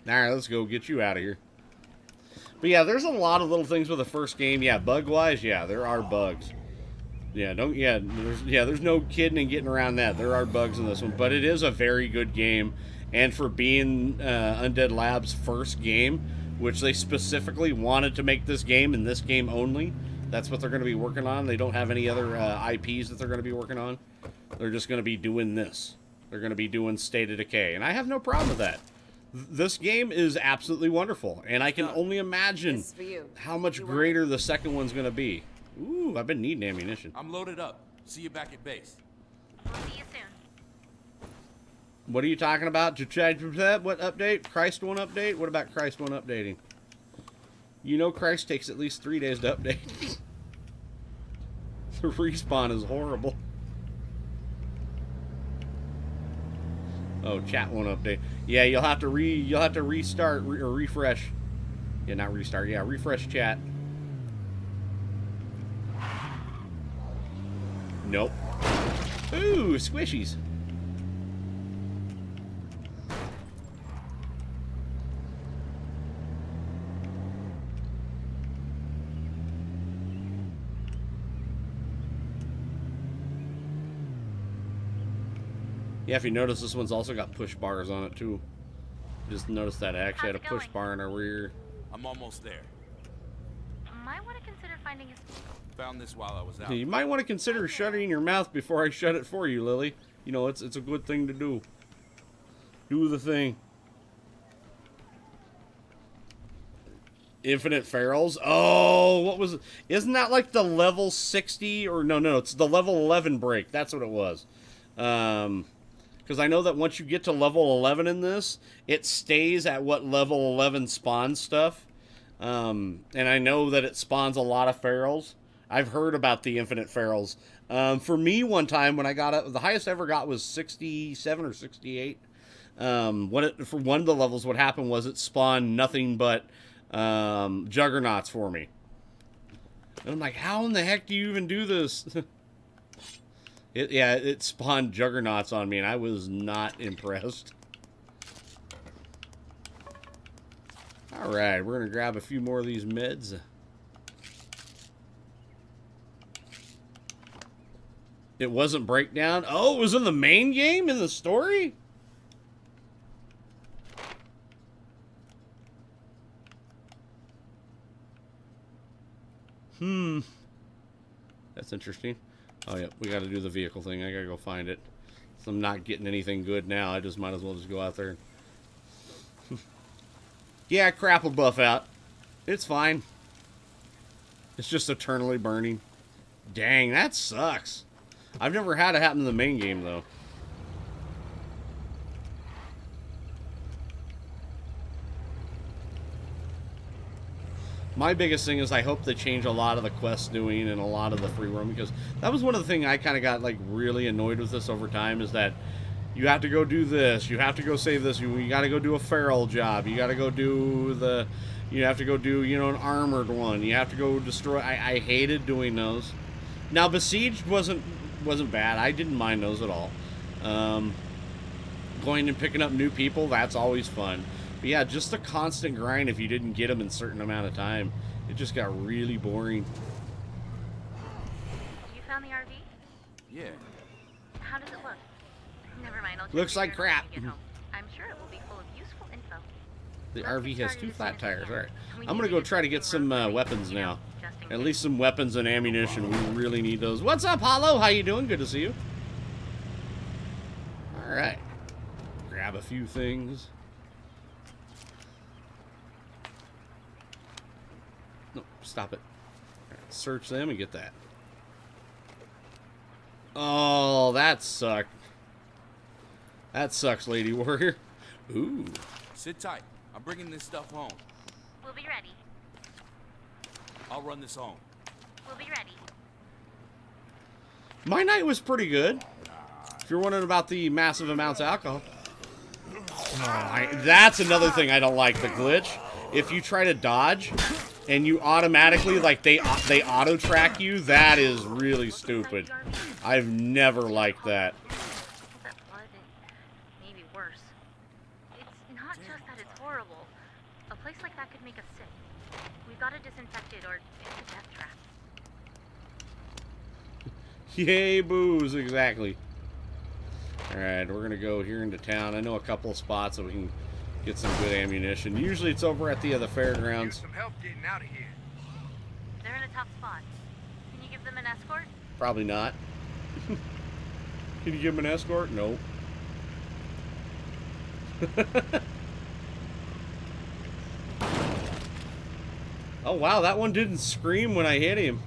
Alright, let's go get you out of here. But yeah, there's a lot of little things with the first game. Yeah, bug-wise, yeah, there are bugs. Yeah, there's no kidding and getting around that. There are bugs in this one, but it is a very good game. And for being Undead Labs' first game, which they specifically wanted to make this game and this game only, that's what they're going to be working on. They don't have any other IPs that they're going to be working on. They're just going to be doing this. They're going to be doing State of Decay, and I have no problem with that. This game is absolutely wonderful, and I can only imagine how much greater the second one's going to be. Ooh, I've been needing ammunition. I'm loaded up. See you back at base. We'll see you soon. What are you talking about? What update? Christ one update? What about Christ one updating? You know Christ takes at least 3 days to update. The respawn is horrible. Oh, chat won't update. Yeah, you'll have to restart or refresh. Yeah, not restart. Yeah, refresh chat. Nope. Ooh, squishies. Yeah, if you notice, this one's also got push bars on it, too. Just noticed that it actually had a push bar in our rear. I'm almost there. Might want to consider finding a... Found this while I was out. You might want to consider shutting your mouth before I shut it for you, Lily. You know, it's a good thing to do. Do the thing. Infinite ferals. Oh, what was it? Isn't that like the level 60 or no, it's the level 11 break. That's what it was. Because I know that once you get to level 11 in this, it stays at what level 11 spawns stuff. And I know that it spawns a lot of ferals. I've heard about the infinite ferals. For me, one time when I got it, the highest I ever got was 67 or 68. For one of the levels, what happened was it spawned nothing but juggernauts for me. And I'm like, how in the heck do you even do this? It spawned juggernauts on me, and I was not impressed. Alright, we're going to grab a few more of these meds. It wasn't breakdown. Oh, it was in the main game, in the story? That's interesting. Oh, yeah, we got to do the vehicle thing. I got to go find it. So I'm not getting anything good now. I just might as well just go out there. Yeah, crap will buff out. It's fine. It's just eternally burning. Dang, that sucks. I've never had it happen in the main game, though. My biggest thing is I hope they change a lot of the quest doing and a lot of the free roam, because that was one of the things I kind of got like really annoyed with this over time, is that you have to go do this, you have to go save this, you got to go do a feral job, you got to go do the, you have to go do, you know, an armored one, you have to go destroy. I hated doing those. Now Besieged wasn't bad. I didn't mind those at all. Going and picking up new people, that's always fun. But yeah, just a constant grind if you didn't get them in a certain amount of time. It just got really boring. You found the RV? Yeah. How does it look? Never mind, I'll just Looks like figure it out crap. when you get home. I'm sure it will be full of useful info. The Let's RV get has started 2 as flat soon as we tires. can. Alright. We I'm need going to go get try to some get some road weapons you know, now. just in At case. least some weapons and ammunition. We really need those. What's up, Hollow? How you doing? Good to see you. Alright. Grab a few things. No, stop it. Right, search them and get that. Oh, that sucked. That sucks, Lady Warrior. Ooh. Sit tight. I'm bringing this stuff home. We'll be ready. I'll run this home. We'll be ready. My night was pretty good. If you're wondering about the massive amounts of alcohol. That's another thing I don't like, the glitch. If you try to dodge and you automatically, like, they auto-track you, that is really stupid. I've never liked that. That blood and maybe worse. It's not just that it's horrible. A place like that could make us sick. We've got to disinfect it or it's a death trap. Yay, booze, exactly. Alright, we're gonna go here into town. I know a couple of spots that we can get some good ammunition. Usually it's over at the fairgrounds. Some help getting out of here. They're in a tough spot. Can you give them an escort? Probably not. Can you give him an escort? Nope. Oh wow, that one didn't scream when I hit him.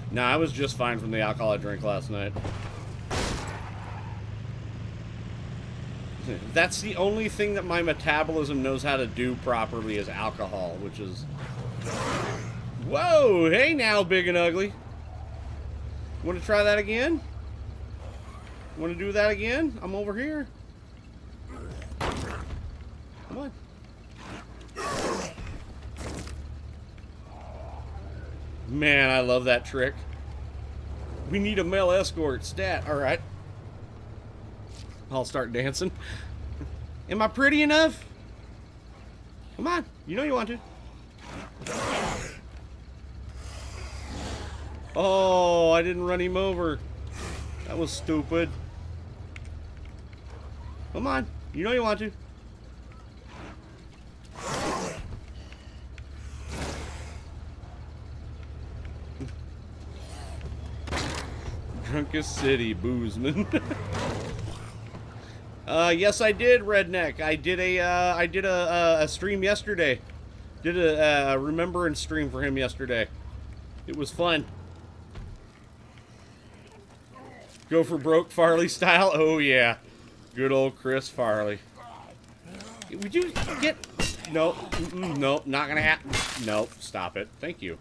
Nah, I was just fine from the alcohol I drank last night. That's the only thing that my metabolism knows how to do properly is alcohol, which is... Whoa! Hey now, big and ugly. Want to try that again? Want to do that again? I'm over here. Come on. Man, I love that trick. We need a male escort stat. Alright. I'll start dancing. Am I pretty enough? Come on. You know you want to. Oh, I didn't run him over. That was stupid. Come on. You know you want to. Drunkest city, boozman. Yes, I did, Redneck. I did a stream yesterday. Did a remembrance stream for him yesterday. It was fun. Go for broke Farley style. Oh yeah, good old Chris Farley. Would you get? Nope. Nope. Not gonna happen. Nope. Stop it. Thank you.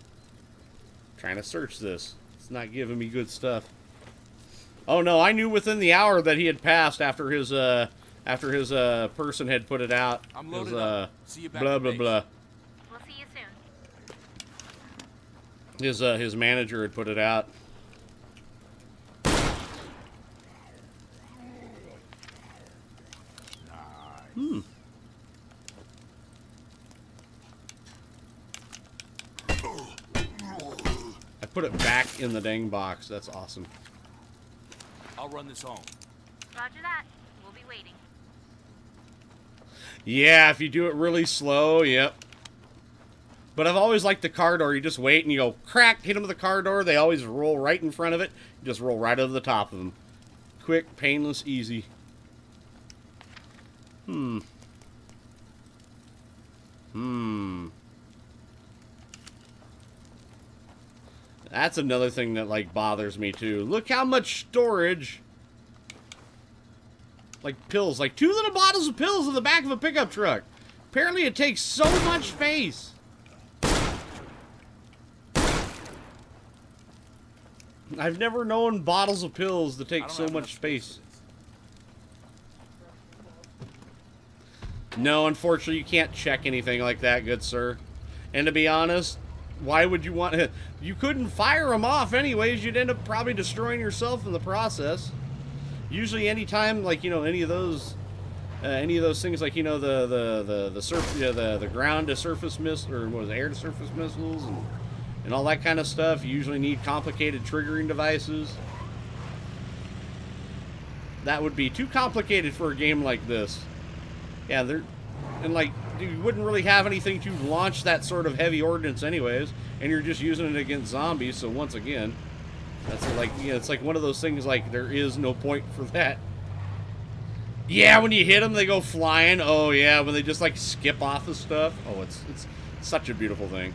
Trying to search this. It's not giving me good stuff. Oh no, I knew within the hour that he had passed after his person had put it out. I'm loaded up. See you back Blah at blah base. blah. We'll see you soon. His manager had put it out. Hmm. I put it back in the dang box. That's awesome. I'll run this home. Roger that. We'll be waiting. Yeah, if you do it really slow, yep. But I've always liked the car door. You just wait and you go, crack, hit them with the car door. They always roll right in front of it. You just roll right over the top of them. Quick, painless, easy. Hmm. That's another thing that, like, bothers me, too. Look how much storage... Like, pills. Like, 2 little bottles of pills in the back of a pickup truck. Apparently it takes so much space. I've never known bottles of pills to take so much space. No, unfortunately, you can't check anything like that, good sir. And to be honest, why would you want to... You couldn't fire them off anyways. You'd end up probably destroying yourself in the process. Usually anytime, like, you know, any of those things, like, you know, the ground to surface missiles, or what was it, air to surface missiles, and all that kind of stuff, you usually need complicated triggering devices. That would be too complicated for a game like this. Yeah, and like, you wouldn't really have anything to launch that sort of heavy ordnance anyways, and you're just using it against zombies, so once again, that's like, you know, it's like one of those things, like, there is no point for that. Yeah, when you hit them, they go flying. Oh, yeah, when they just, like, skip off of stuff. Oh, it's such a beautiful thing.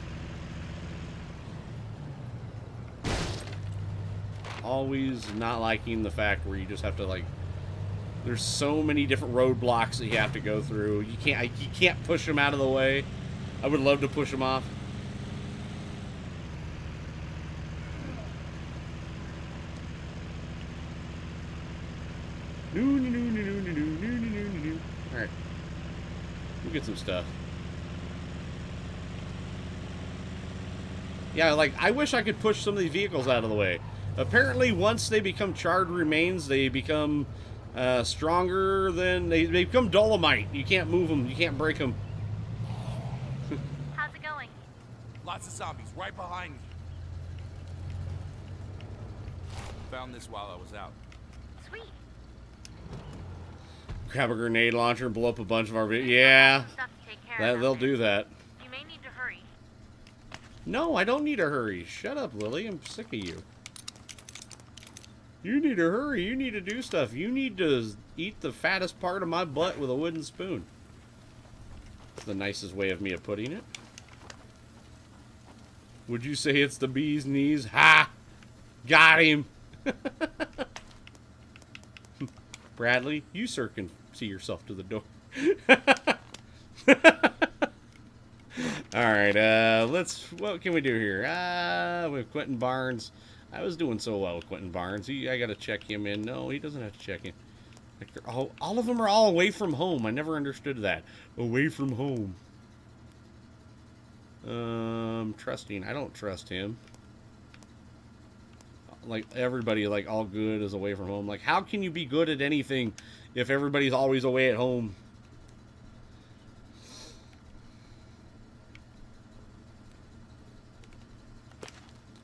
Always not liking the fact where you just have to, like, there's so many different roadblocks that you have to go through. You can't push them out of the way. I would love to push them off. Alright. We'll get some stuff. Yeah, like, I wish I could push some of these vehicles out of the way. Apparently, once they become charred remains, they become stronger than... They become dolomite. You can't move them. You can't break them. How's it going? Lots of zombies right behind me. Found this while I was out. Sweet. Grab a grenade launcher and blow up a bunch of our... Yeah, Stuff to take care of they'll out do there. that. You may need to hurry. No, I don't need to hurry. Shut up, Lily. I'm sick of you. You need to hurry. You need to do stuff. You need to eat the fattest part of my butt with a wooden spoon. That's the nicest way of me of putting it. Would you say it's the bee's knees? Ha! Got him! Bradley, you sir can see yourself to the door. Alright, what can we do here? With Quentin Barnes. I was doing so well with Quentin Barnes. I gotta check him in. No, he doesn't have to check in. Like, all of them are all away from home. I never understood that. Away from home. Trusting. I don't trust him. Like, everybody, like, all good is away from home. Like, how can you be good at anything if everybody's always away at home?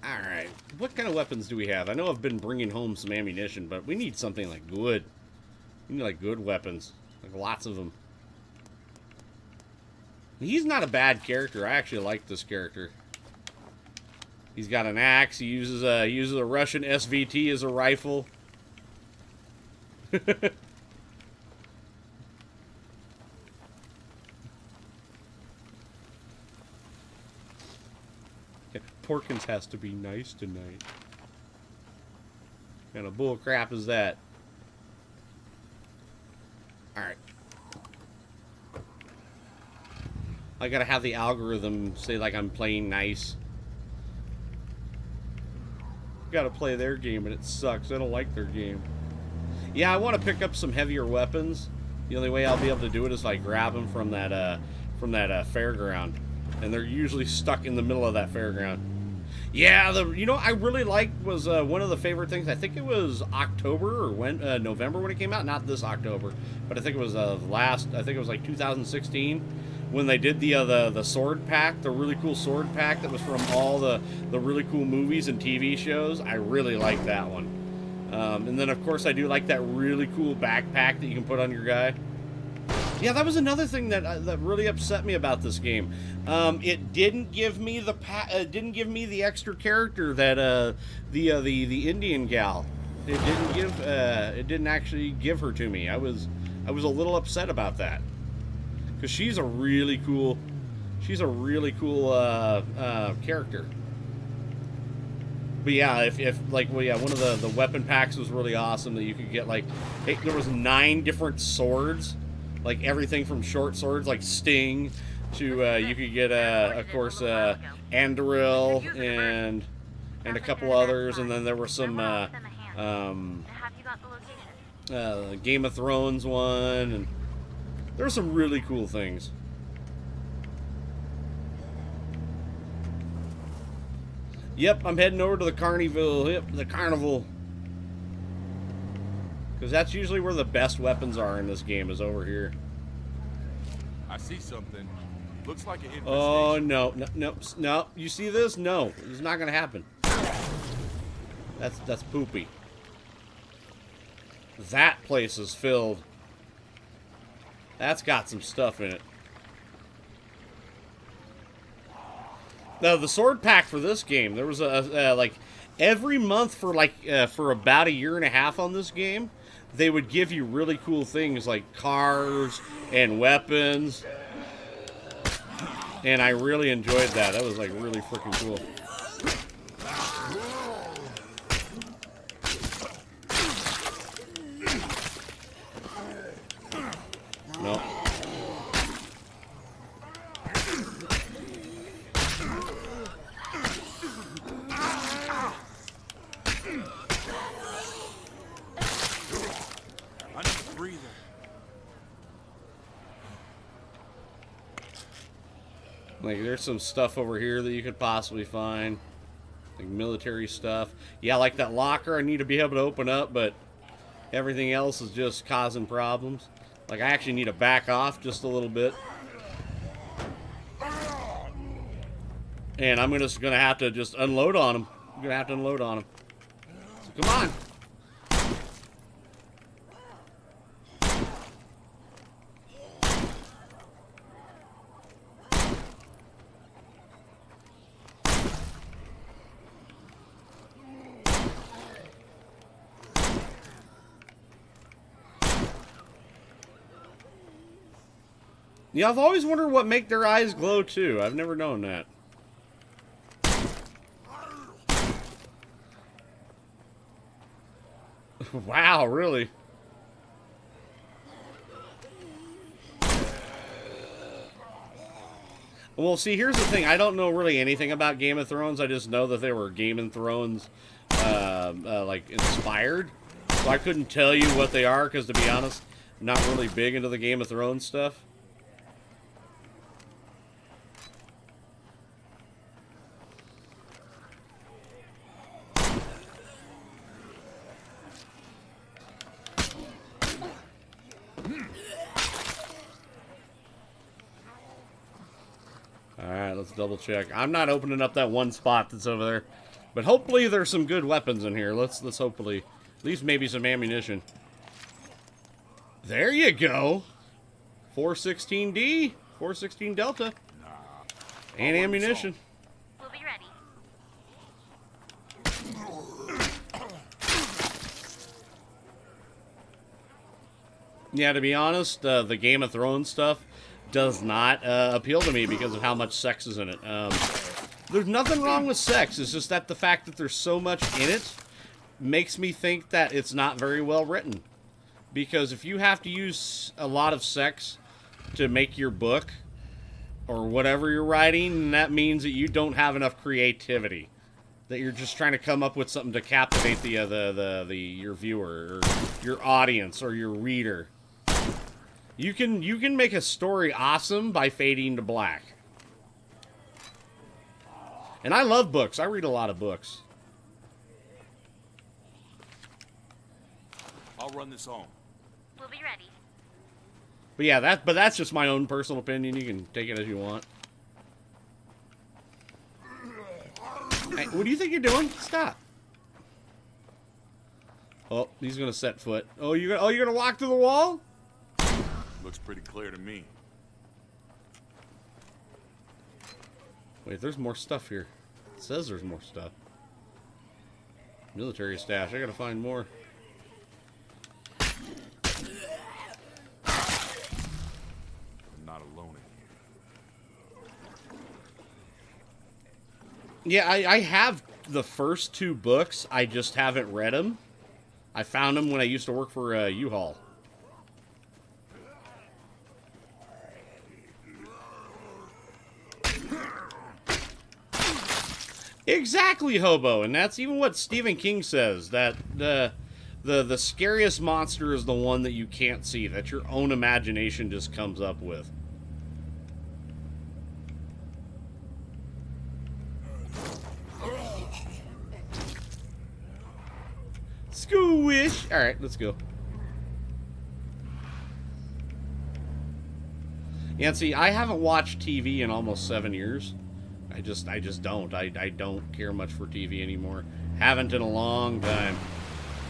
Alright, what kind of weapons do we have? I know I've been bringing home some ammunition, but we need something like good. We need like good weapons. Like lots of them. He's not a bad character. I actually like this character. He's got an axe. He uses a Russian SVT as a rifle. Porkins has to be nice tonight. What kind of bull crap is that? Alright. I gotta have the algorithm say like I'm playing nice. Gotta play their game and it sucks. I don't like their game. Yeah, I want to pick up some heavier weapons. The only way I'll be able to do it is if I grab them from that fairground. And they're usually stuck in the middle of that fairground. Yeah, you know, I really liked was one of the favorite things. I think it was October or November when it came out. Not this October, but I think it was I think it was like 2016 when they did the sword pack, the really cool sword pack that was from all the really cool movies and TV shows. I really liked that one. And then of course I do like that really cool backpack that you can put on your guy. Yeah, that was another thing that really upset me about this game. It didn't give me the extra character that the Indian gal. It didn't actually give her to me. I was a little upset about that because she's a really cool character. But yeah, if like, well, yeah, one of the weapon packs was really awesome that you could get like, there was 9 different swords. Like everything from short swords like Sting to you could get of course Anduril and a couple others, and then there were some Game of Thrones one, and there were some really cool things. Yep, I'm heading over to the carnival. Yep, the carnival. Because that's usually where the best weapons are in this game, is over here. I see something. Looks like an infestation. Oh, no. You see this? No. It's not going to happen. That's poopy. That place is filled. That's got some stuff in it. Now, the sword pack for this game, there was like every month for for about a year and a half on this game, they would give you really cool things like cars and weapons. And I really enjoyed that. That was like really freaking cool. No. Like, there's some stuff over here that you could possibly find. Like, military stuff. Yeah, like that locker I need to be able to open up, but everything else is just causing problems. Like, I actually need to back off just a little bit. And I'm just going to have to just unload on them. I'm going to have to unload on them. So, come on. Yeah, I've always wondered what make their eyes glow too. I've never known that. Wow, really? Well, see, here's the thing. I don't know really anything about Game of Thrones. I just know that they were Game of Thrones, like, inspired. So I couldn't tell you what they are, because to be honest, I'm not really big into the Game of Thrones stuff. Alright, let's double check. I'm not opening up that one spot that's over there. But hopefully there's some good weapons in here. Let's hopefully, at least maybe some ammunition. There you go. 416D, 416 Delta, and ammunition. We'll be ready. Yeah, to be honest, the Game of Thrones stuff does not appeal to me because of how much sex is in it. There's nothing wrong with sex. It's just that the fact that there's so much in it makes me think that it's not very well written. Because if you have to use a lot of sex to make your book or whatever you're writing, that means that you don't have enough creativity. That you're just trying to come up with something to captivate your viewer or your audience or your reader. You can make a story awesome by fading to black. And I love books. I read a lot of books. I'll run this home. We'll be ready. But yeah, that's just my own personal opinion. You can take it as you want. Hey, what do you think you're doing? Stop. Oh, he's gonna set foot. Oh, you're gonna walk through the wall? Looks pretty clear to me. Wait, there's more stuff here. It says there's more stuff. Military stash. I gotta find more. I'm not alone in here. Yeah, I have the first 2 books. I just haven't read them. I found them when I used to work for U-Haul. Exactly, Hobo, and that's even what Stephen King says, that the scariest monster is the one that you can't see, that your own imagination just comes up with. Squish! Alright, let's go. Yeah, see, I haven't watched TV in almost 7 years. I just don't. I don't care much for TV anymore. Haven't in a long time.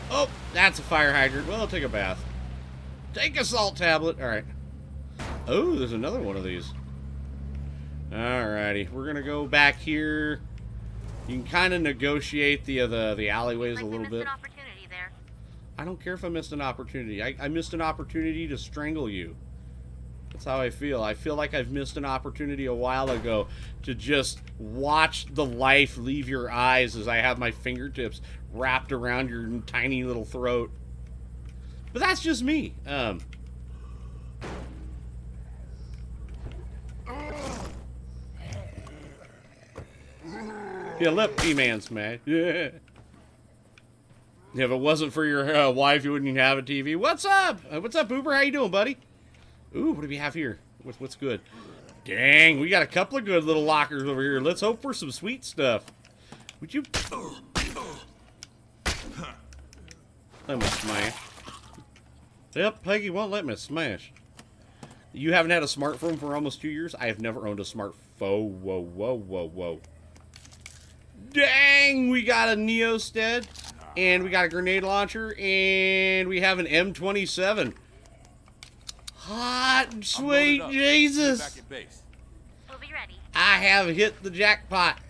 Oh, that's a fire hydrant. Well, I'll take a bath. Take a salt tablet. All right. Oh, there's another one of these. Alrighty, we're gonna go back here. You can kind of negotiate the alleyways a little bit. An opportunity there. I don't care if I missed an opportunity. I missed an opportunity to strangle you. That's how I feel. I feel like I've missed an opportunity a while ago to just watch the life leave your eyes as I have my fingertips wrapped around your tiny little throat. But that's just me. Yeah, let P-Man smash. Yeah. If it wasn't for your wife, you wouldn't even have a TV. What's up? What's up, Uber? How you doing, buddy? Ooh, what do we have here? What's good? Dang, we got a couple of good little lockers over here. Let's hope for some sweet stuff. Would you... Let me smash. Yep, Peggy won't let me smash. You haven't had a smartphone for almost 2 years? I have never owned a smartphone. Whoa, whoa, whoa, whoa. Dang, we got a Neosted. And we got a grenade launcher. And we have an M27. Hot and sweet Jesus. Back at base. We'll be ready. I have hit the jackpot.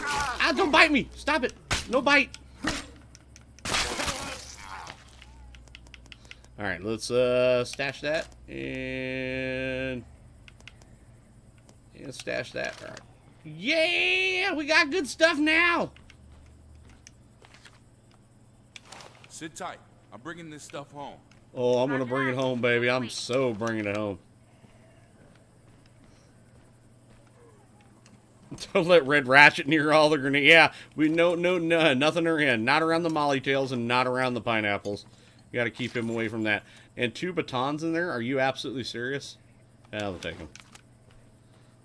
Ah, don't bite me. Stop it. No bite. Alright, let's stash that. And stash that. All right. Yeah, we got good stuff now. Sit tight. I'm bringing this stuff home. Oh, I'm going to bring it home, baby. I'm so bringing it home. Don't let Red Ratchet near all the grenades. Yeah, we no, nothing around. Not around the molly tails and not around the pineapples. You got to keep him away from that. And 2 batons in there? Are you absolutely serious? I'll take them.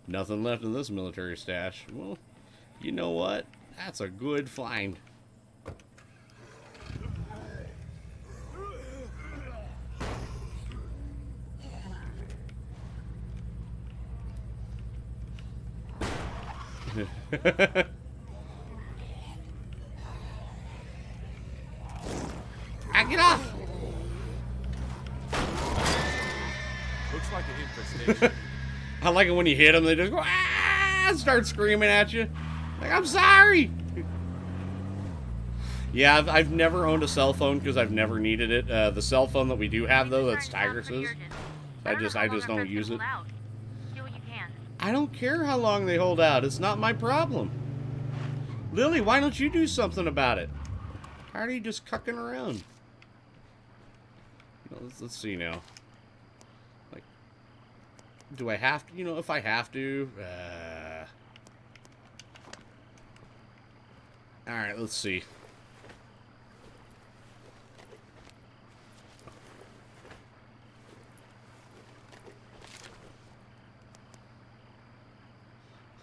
Nothing left in this military stash. Well, you know what? That's a good find. Get off! Looks like an infestation. I like it when you hit them, they just go, ah, and start screaming at you. Like, I'm sorry! Yeah, I've never owned a cell phone because I've never needed it. The cell phone that we do have, though, that's Tigress's. I just don't use it. Do what you can. I don't care how long they hold out. It's not my problem. Lily, why don't you do something about it? How are you just cucking around? Let's see now. Like, do I have to? You know, if I have to. All right, let's see.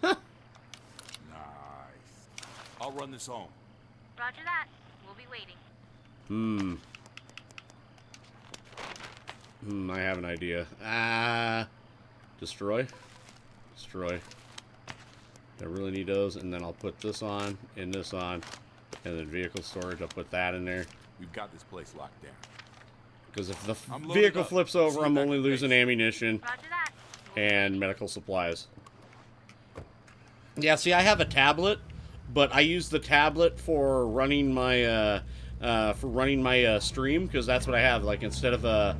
Nice. I'll run this home. Roger that. We'll be waiting. I have an idea. Destroy. Destroy. I really need those, and then I'll put this on, and this on, and then vehicle storage, I'll put that in there. We've got this place locked down. Because if the vehicle flips over, I'm only losing ammunition Roger that. and medical supplies. Yeah, see, I have a tablet, but I use the tablet for running my stream, because that's what I have. Like, instead of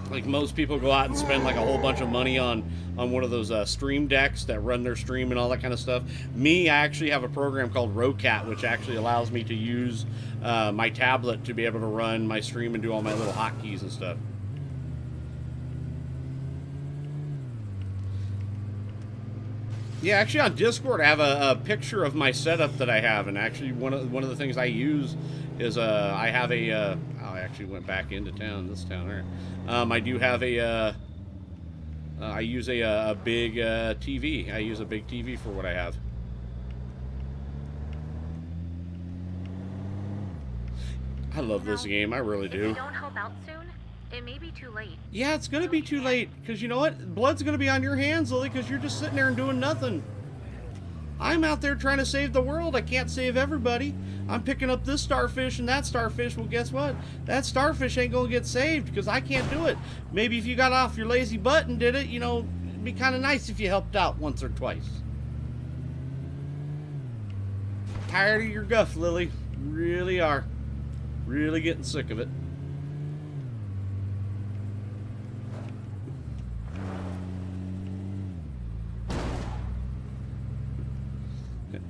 like most people go out and spend like a whole bunch of money on one of those stream decks that run their stream and all that kind of stuff. Me, I actually have a program called RoCat, which actually allows me to use my tablet to be able to run my stream and do all my little hotkeys and stuff. Yeah, actually on Discord I have a picture of my setup that I have, and actually one of the things I use is I have a I actually went back into this town here. I do have I use a big TV. I use a big TV for what I have. I love this game. I really do. If we don't help out soon, it may be too late. Yeah, it's gonna be too late, because you know what? Blood's gonna be on your hands, Lily, because you're just sitting there and doing nothing. I'm out there trying to save the world. I can't save everybody. I'm picking up this starfish and that starfish. Well, guess what? That starfish ain't gonna get saved because I can't do it. Maybe if you got off your lazy butt and did it, you know, it'd be kind of nice if you helped out once or twice. Tired of your guff, Lily. Really are. Really getting sick of it.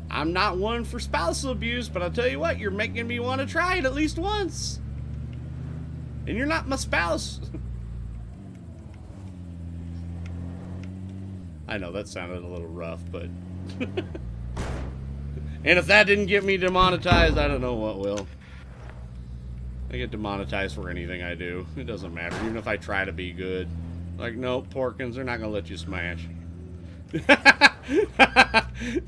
I'm not one for spousal abuse, but I'll tell you what, you're making me want to try it at least once. And you're not my spouse. I know that sounded a little rough, but... And if that didn't get me demonetized, I don't know what will. I get demonetized for anything I do. It doesn't matter, even if I try to be good. Like, no, Porkins, they're not going to let you smash.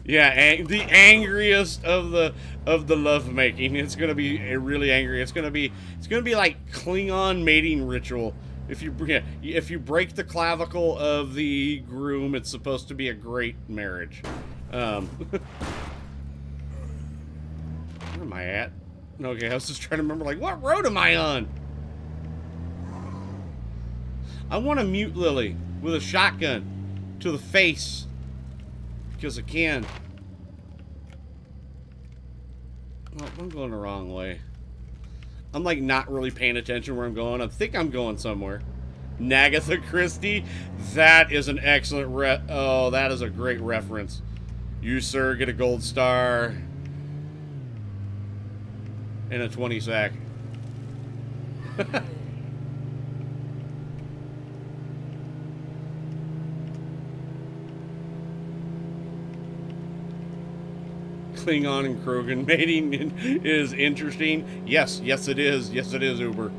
Yeah, the angriest of the lovemaking. It's gonna be really angry. It's gonna be like Klingon mating ritual. If you break the clavicle of the groom, it's supposed to be a great marriage. Where am I at? Okay, I was just trying to remember, like, what road am I on? I want to mute Lily with a shotgun to the face. Because I can. Well, I'm going the wrong way. I'm like not really paying attention where I'm going. I think I'm going somewhere. Nagatha Christie. That is an excellent oh, that is a great reference. You, sir, get a gold star. And a 20 sack. Klingon and Krogan mating is interesting. Yes, yes it is. Yes it is, Uber.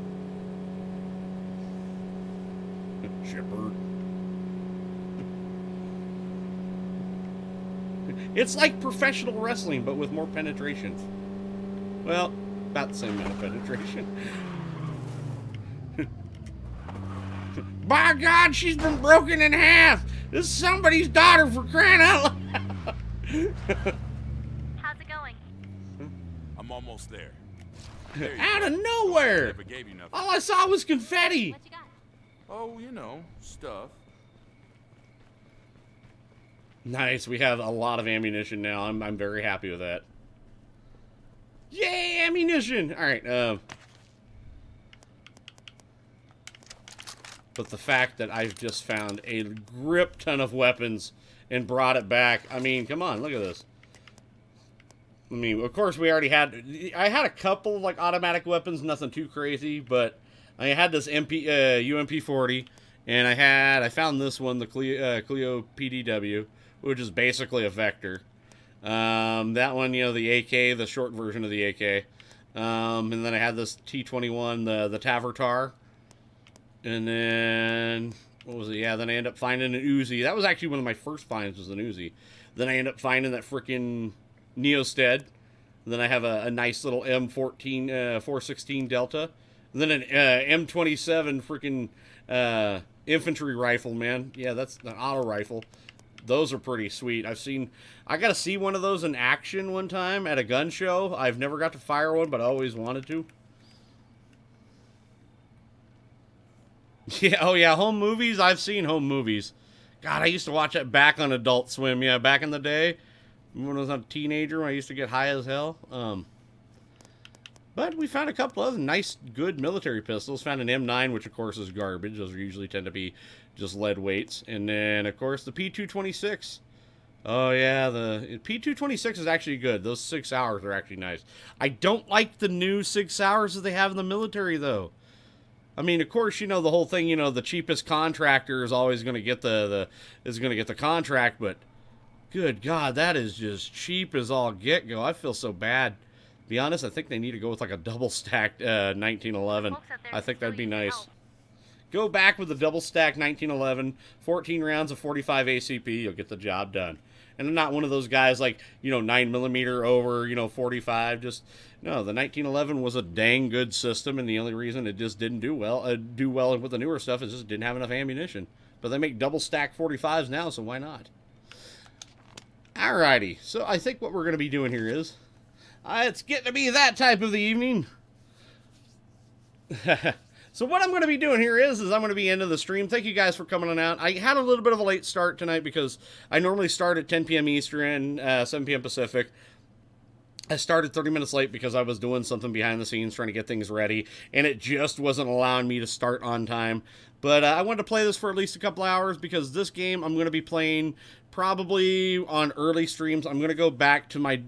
Shepard. It's like professional wrestling, but with more penetration. Well, about the same amount of penetration. By God, she's been broken in half! This is somebody's daughter, for crying out loud! How's it going? I'm almost there. Out of nowhere! Never gave you nothing. All I saw was confetti! What you got? Oh, you know, stuff. Nice, we have a lot of ammunition now. I'm very happy with that. Yay, ammunition! Alright, but the fact that I've just found a grip ton of weapons and brought it back, I mean, come on, look at this. I mean, of course, we already had... I had a couple of, like, automatic weapons, nothing too crazy, but I had this UMP-40, and I found this one, the Clio PDW, which is basically a Vector. That one, you know, the AK, the short version of the AK. And then I had this T21, the Tavertar. And then, what was it? Yeah, then I ended up finding an Uzi. That was actually one of my first finds, was an Uzi. Then I ended up finding that freaking Neosted. And then I have a nice little M14, 416 Delta. And then an M27 freaking infantry rifle, man. Yeah, that's an auto rifle. Those are pretty sweet. I got to see one of those in action one time at a gun show. I've never got to fire one, but I always wanted to. Yeah, oh yeah, home movies. I've seen home movies. God, I used to watch that back on Adult Swim. Yeah, back in the day when I was a teenager, when I used to get high as hell. But we found a couple of nice, good military pistols. Found an M9, which of course is garbage. Those usually tend to be just lead weights. And then, of course, the P226. Oh yeah, the P226 is actually good. Those 6 hours are actually nice. I don't like the new 6 hours that they have in the military, though. I mean, of course, you know, the whole thing, you know, the cheapest contractor is always going to get the contract, but good God, that is just cheap as all get-go. I feel so bad. To be honest, I think they need to go with like a double-stacked 1911. I think that'd be nice. Go back with the double-stacked 1911, 14 rounds of 45 ACP, you'll get the job done. And I'm not one of those guys like, you know, 9mm over, you know, 45. Just, no, the 1911 was a dang good system, and the only reason it just didn't do well with the newer stuff is just didn't have enough ammunition. But they make double-stack 45s now, so why not? Alrighty, so I think what we're going to be doing here is, it's getting to be that type of the evening. So what I'm going to be doing here is I'm going to be ending the stream. Thank you guys for coming on out. I had a little bit of a late start tonight because I normally start at 10 p.m. Eastern, 7 p.m. Pacific. I started 30 minutes late because I was doing something behind the scenes trying to get things ready, and it just wasn't allowing me to start on time. But I wanted to play this for at least a couple hours because this game I'm going to be playing probably on early streams. I'm going to go back to my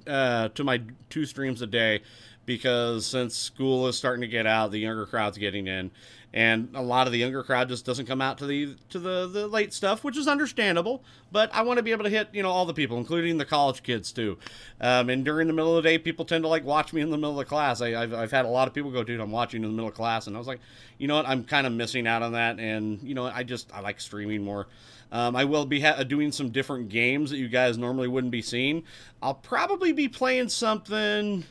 2 streams a day, because since school is starting to get out, the younger crowd's getting in, and a lot of the younger crowd just doesn't come out to the late stuff, which is understandable. But I want to be able to hit, you know, all the people, including the college kids too. And during the middle of the day, people tend to like watch me in the middle of the class. I've had a lot of people go, dude, I'm watching in the middle of class, and I was like, you know what, I'm kind of missing out on that, and you know, I like streaming more. I will be doing some different games that you guys normally wouldn't be seeing. I'll probably be playing something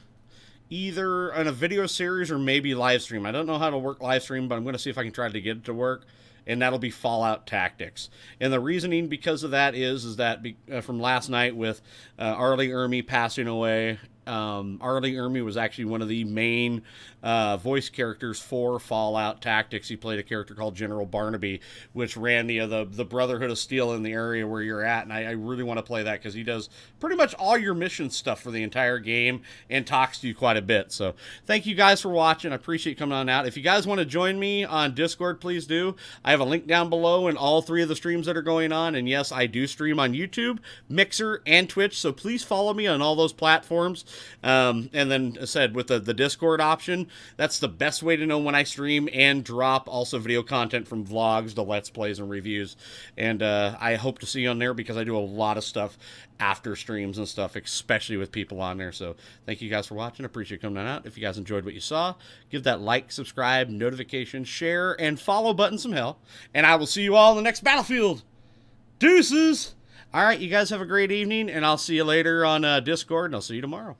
either in a video series or maybe live stream. I don't know how to work live stream, but I'm going to see if I can try to get it to work, and that'll be Fallout Tactics. And the reasoning because of that is that from last night with Arlie Ermy passing away. Arlie Ermy was actually one of the main voice characters for Fallout Tactics. He played a character called General Barnaby, which ran the Brotherhood of Steel in the area where you're at, and I really want to play that because he does pretty much all your mission stuff for the entire game and talks to you quite a bit. So thank you guys for watching. I appreciate you coming on out. If you guys want to join me on Discord, please do. I have a link down below in all 3 of the streams that are going on, and yes, I do stream on YouTube, Mixer, and Twitch, so please follow me on all those platforms. And then, as I said, with the Discord option, that's the best way to know when I stream and drop also video content from vlogs to Let's Plays and reviews. And I hope to see you on there because I do a lot of stuff after streams and stuff, especially with people on there. So thank you guys for watching. I appreciate you coming on out. If you guys enjoyed what you saw, give that like, subscribe, notification, share, and follow button some hell. And I will see you all in the next Battlefield. Deuces! All right, you guys have a great evening, and I'll see you later on Discord, and I'll see you tomorrow.